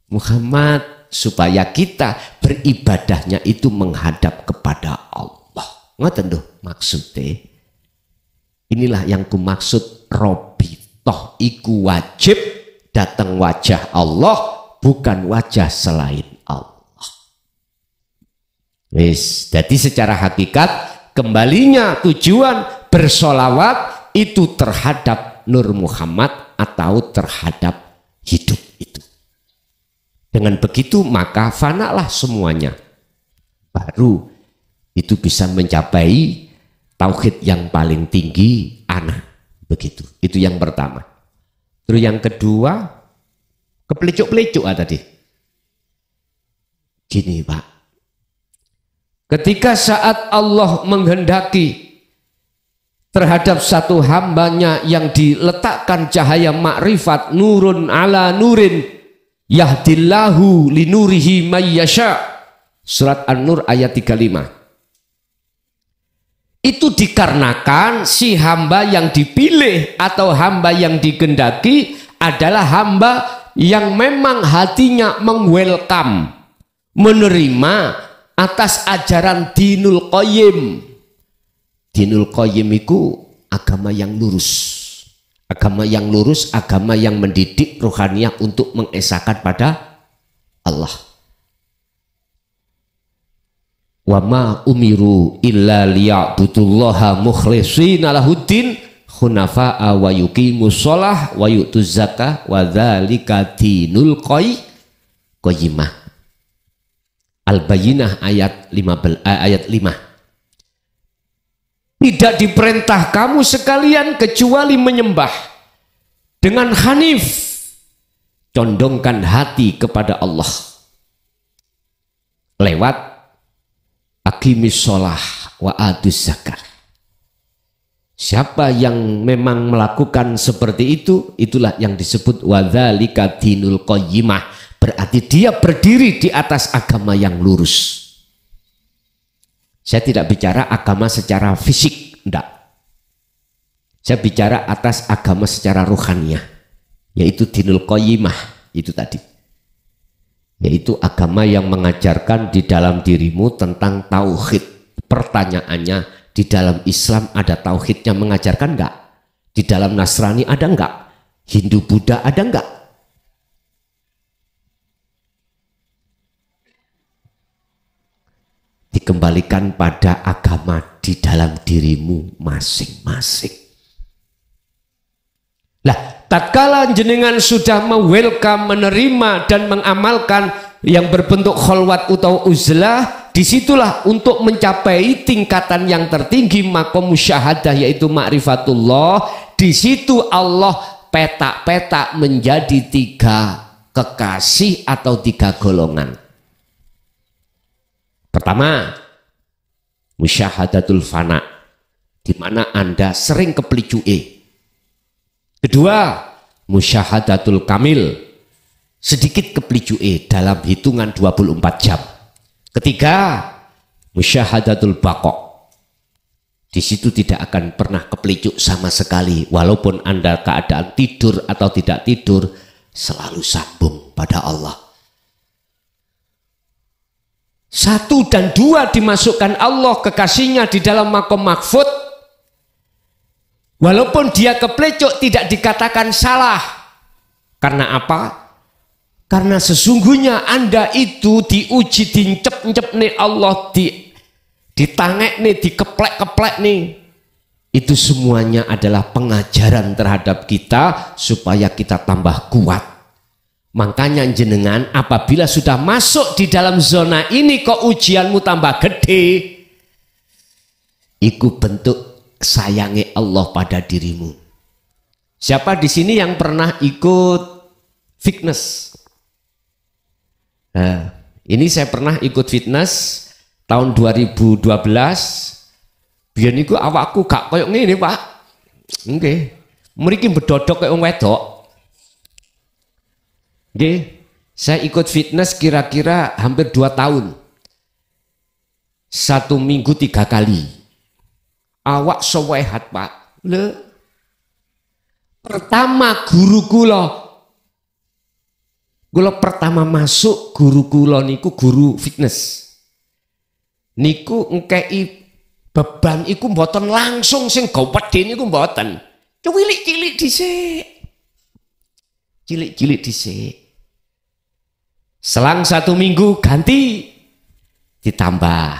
Muhammad, supaya kita beribadahnya itu menghadap kepada Allah. Ngoten lho maksudnya. Inilah yang ku maksud robitoh, iku wajib datang wajah Allah, bukan wajah selain Allah. Wis, jadi secara hakikat kembalinya tujuan bersolawat itu terhadap Nur Muhammad atau terhadap hidup itu. Dengan begitu maka fanalah semuanya. Baru itu bisa mencapai tauhid yang paling tinggi, ana. Begitu. Itu yang pertama. Terus yang kedua, kepelicuk-pelicuk tadi. Gini Pak, Ketika saat Allah menghendaki terhadap satu hambanya yang diletakkan cahaya makrifat, nurun ala nurin yahdillahu linurihi mayyasha, surat An-Nur ayat 35. Itu dikarenakan si hamba yang dipilih atau hamba yang digendaki adalah hamba yang memang hatinya mengwelcome, menerima atas ajaran Dinul Qayyim. Dinul Qayyim itu agama yang lurus. Agama yang lurus, agama yang mendidik rohaniah untuk mengesahkan pada Allah. Wa ma umiru illa liya'budullaha mukhlishina lahuddin hunafa'a wa yuqimus shalah wa yu'tuz zakah wa dzalika dinul qayyimah. Al-Bayyinah ayat 5. Tidak diperintah kamu sekalian kecuali menyembah dengan hanif, condongkan hati kepada Allah lewat aqimis shalah wa atuz zakah. Siapa yang memang melakukan seperti itu, itulah yang disebut wadzalika dinul qayyimah. Berarti dia berdiri di atas agama yang lurus. Saya tidak bicara agama secara fisik, enggak. Saya bicara atas agama secara rohaniah, yaitu dinul qayyimah itu tadi. Yaitu agama yang mengajarkan di dalam dirimu tentang tauhid. Pertanyaannya, di dalam Islam ada tauhidnya mengajarkan enggak? Di dalam Nasrani ada enggak? Hindu Buddha ada enggak? Dikembalikan pada agama di dalam dirimu masing-masing. Lah, tatkala jenengan sudah welcome, menerima dan mengamalkan yang berbentuk kholwat atau uzlah, disitulah untuk mencapai tingkatan yang tertinggi makom musyahadah, yaitu ma'rifatullah. Di situ Allah petak-petak menjadi 3 kekasih atau 3 golongan. Pertama, musyahadatul fana, di mana Anda sering keplicue. Kedua, musyahadatul kamil, sedikit keplicue dalam hitungan 24 jam. Ketiga, musyahadatul baqo, di situ tidak akan pernah keplicuk sama sekali, walaupun Anda keadaan tidur atau tidak tidur, selalu sambung pada Allah. 1 dan 2 dimasukkan Allah kekasihnya di dalam makom mahfud. Walaupun dia keplecuk tidak dikatakan salah. Karena apa? Karena sesungguhnya Anda itu diuji, dincep-ncep nih Allah, ditangek nih, dikeplek-keplek nih. Itu semuanya adalah pengajaran terhadap kita supaya kita tambah kuat. Makanya jenengan apabila sudah masuk di dalam zona ini kok ujianmu tambah gede, itu bentuk sayangnya Allah pada dirimu. Siapa di sini yang pernah ikut fitness? Nah, ini saya pernah ikut fitness tahun 2012. Biar niku awakku gak koyok ngene, Pak. Nggih. Mriki bedodok koyo wong wedok. Nggih, saya ikut fitness kira-kira hampir 2 tahun. 1 minggu 3 kali. Awak sewehat, Pak. Le. Pertama guru kula pertama masuk guru kula niku guru fitness. Niku ngkei beban iku mboten langsung sing gawedhe niku mboten. Cilik-cilik dhisik. Cilik-cilik dhisik. Selang 1 minggu ganti, ditambah.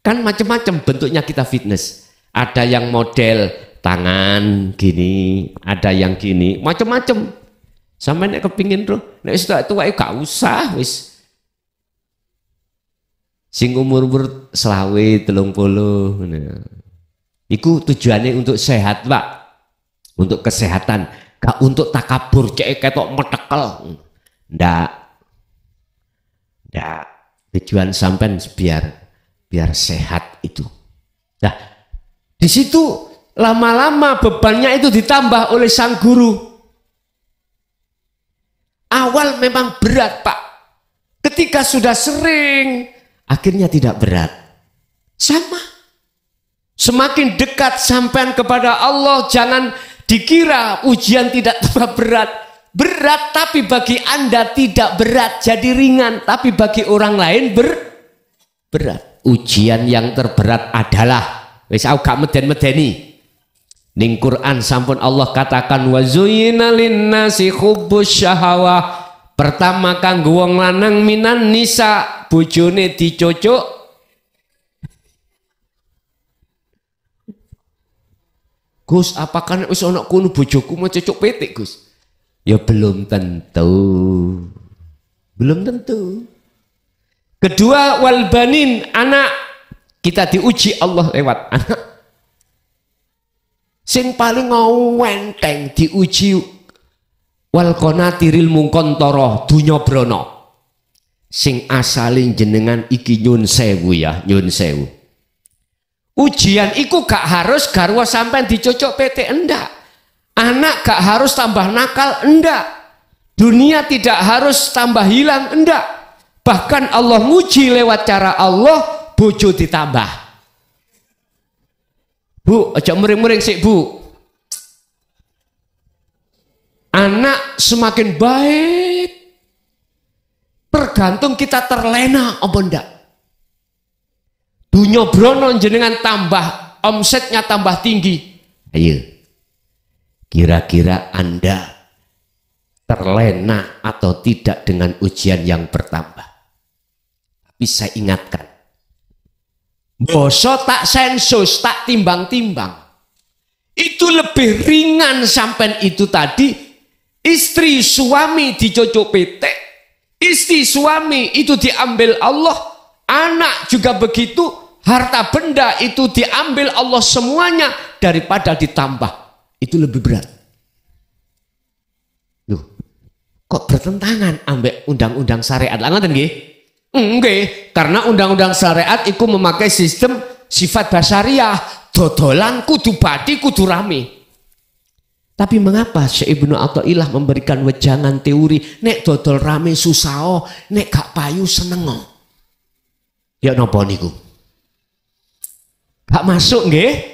Kan macam-macam bentuknya kita fitness. Ada yang model tangan gini, ada yang gini, macam-macam. Sampai nek kepingin bro, nek sudah tua gak usah wis. Sing umur 20, 30. Iku tujuannya untuk sehat, Pak. Untuk kesehatan, gak untuk takabur cek ketok metekel. Ndak. Ya, tujuan sampean biar biar sehat itu. Nah, di situ lama-lama bebannya itu ditambah oleh sang guru. Awal memang berat, Pak. Ketika sudah sering, akhirnya tidak berat. Sama. Semakin dekat sampean kepada Allah, jangan dikira ujian tidak tambah berat. Berat, tapi bagi Anda tidak berat, jadi ringan. Tapi bagi orang lain berat. Ujian yang terberat adalah, wis aku gak meden-medeni. Ning Quran sampun Allah katakan wa zuyyina linnasi hubbus syahawah. Pertama kanggo wong lanang minan nisa, bojone dicocok. Gus, apakah wis ana kono bojoku mau cocok petik, Gus? Ya belum tentu. Belum tentu. Kedua, wal banin, anak. Kita diuji Allah lewat anak. Sing paling ngawenteng diuji wal qanatiril mungkontoro dunya brana. Sing asalin jenengan iki nyun sewu ya, nyun sewu. Ujian iku gak harus garwa sampean dicocok PT, enggak. Anak gak harus tambah nakal, enggak. Dunia tidak harus tambah hilang, enggak. Bahkan Allah nguji lewat cara Allah, bojo ditambah. Bu, aja mering-mering sih, Bu. Anak semakin baik tergantung kita terlena apa enggak. Dunia brono jenengan tambah, omsetnya tambah tinggi. Ayo, kira-kira Anda terlena atau tidak dengan ujian yang bertambah? Tapi saya ingatkan, boso tak sensus, tak timbang-timbang. Itu lebih ringan sampai itu tadi. Istri suami dicocok petek, istri suami itu diambil Allah, anak juga begitu, harta benda itu diambil Allah semuanya daripada ditambah. Itu lebih berat. Loh, kok bertentangan ambek undang-undang syariat? Ngoten nggih? Nggih, karena undang-undang syariat itu memakai sistem sifat basyariah, dodolan kudu badi kudu rame. Tapi mengapa Syekh Ibnu Athaillah memberikan wejangan teori, nek dodol rame susah, nek gak payu seneng. Ya napa niku? Gak masuk nggih?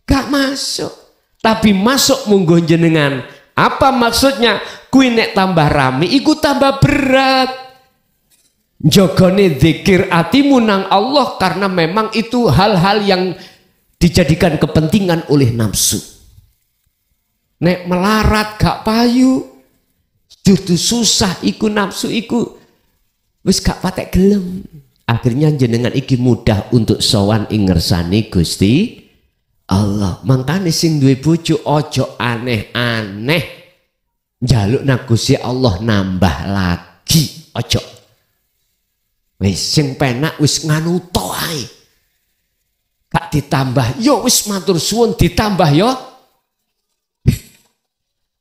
Gak masuk. Tapi masuk munggo jenengan. Apa maksudnya? Kuwi nek tambah rame iku tambah berat. Jogone zikir atimu nang Allah karena memang itu hal-hal yang dijadikan kepentingan oleh nafsu. Nek melarat gak payu, justru susah iku nafsu iku wis gak patek gelem. Akhirnya jenengan iki mudah untuk sowan ing ngersane Gusti Allah. Mangkane sing duwe bojo ojo aneh-aneh. Njaluk nang Gusti Allah nambah lagi, ojo. Wis sing penak wis nganu to ae. Gak ditambah, yo wis matur suwun ditambah yo.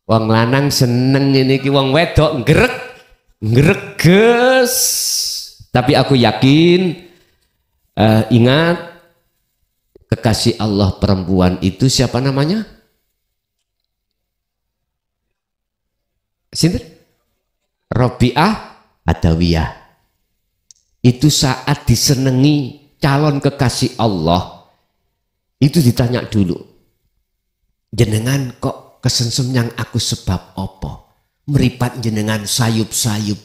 Wong lanang seneng ini ki wong wedok ngreges. Tapi aku yakin, ingat kekasih Allah perempuan itu siapa namanya? Sinten? Robiah Adawiyah. Itu saat disenengi calon kekasih Allah, itu ditanya dulu, jenengan kok kesensem yang aku sebab apa? Meripat jenengan sayup-sayup.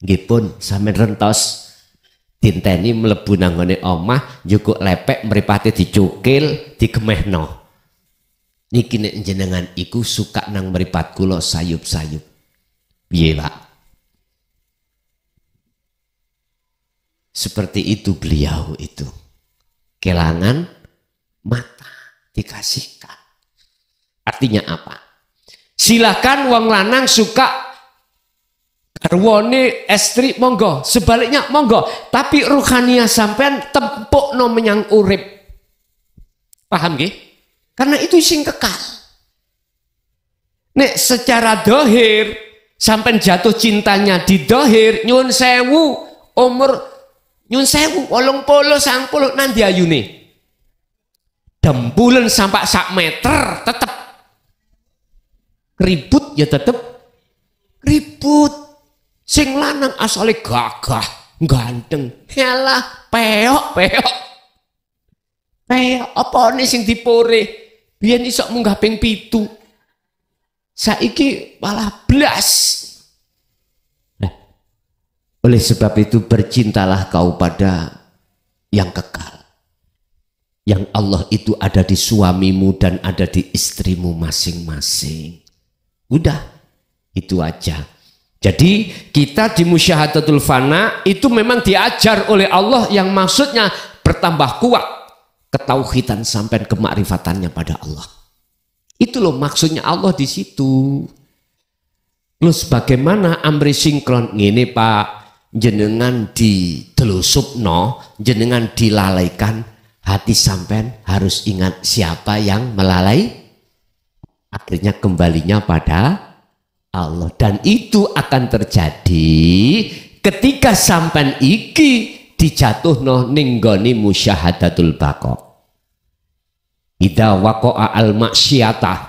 Nggih pun sampeyan rentos dinteni mlebu nang ngene omah njukuk lepek mripate dicukil digemehno. Niki nek jenengan iku suka nang mripat kula sayup-sayup. Piye, Pak? Seperti itu beliau itu. Kelangan mata dikasihkan. Artinya apa? Silakan wong lanang suka garwane estri monggo, sebaliknya monggo, tapi ruhaniah sampean tempukno menyang urip. Paham nggih? Karena itu sing kekal. Nek secara dohir sampean jatuh cintanya di dohir, nyuwun sewu, umur Nyun sewu 80 nanti ayune. Dempulen sampai 1 meter tetep ribut ya tetep ribut. Sing lanang asale gagah, ganteng. Yalah, peok. Peok apa nih sing dipore? Biyen iso munggah ping 7. Saiki malah blas. Oleh sebab itu bercintalah kau pada yang kekal. Yang Allah itu ada di suamimu dan ada di istrimu masing-masing. Udah, itu aja. Jadi kita di musyahadatul fana itu memang diajar oleh Allah yang maksudnya bertambah kuat ketauhidan sampai kemakrifatannya pada Allah. Itu loh maksudnya Allah di situ. Terus bagaimana amri sinkron ini Pak? Jenengan ditelusupno, jenengan dilalaikan, hati sampean harus ingat siapa yang melalai. Akhirnya kembalinya pada Allah. Dan itu akan terjadi ketika sampean iki dijatuhno ning nggone musyahadatul baqa. Idza waqa'a al maksiatah.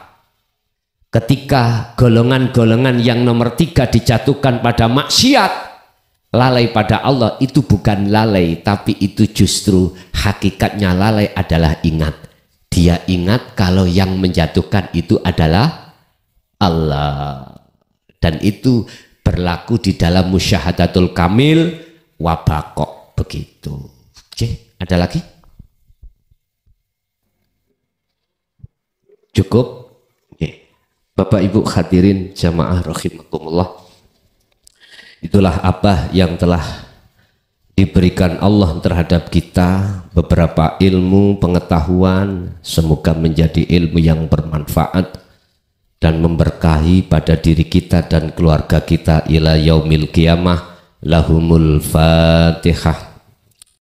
Ketika golongan-golongan yang nomor 3 dijatuhkan pada maksiat, lalai pada Allah itu bukan lalai, tapi itu justru hakikatnya lalai adalah ingat. Dia ingat kalau yang menjatuhkan itu adalah Allah. Dan itu berlaku di dalam musyahadatul kamil wabakok. Begitu. Oke, ada lagi? Cukup? Oke. Bapak Ibu hadirin jamaah rahimakumullah. Itulah apa yang telah diberikan Allah terhadap kita, beberapa ilmu pengetahuan, semoga menjadi ilmu yang bermanfaat dan memberkahi pada diri kita dan keluarga kita ila yaumil qiyamah. Lahumul Fatihah.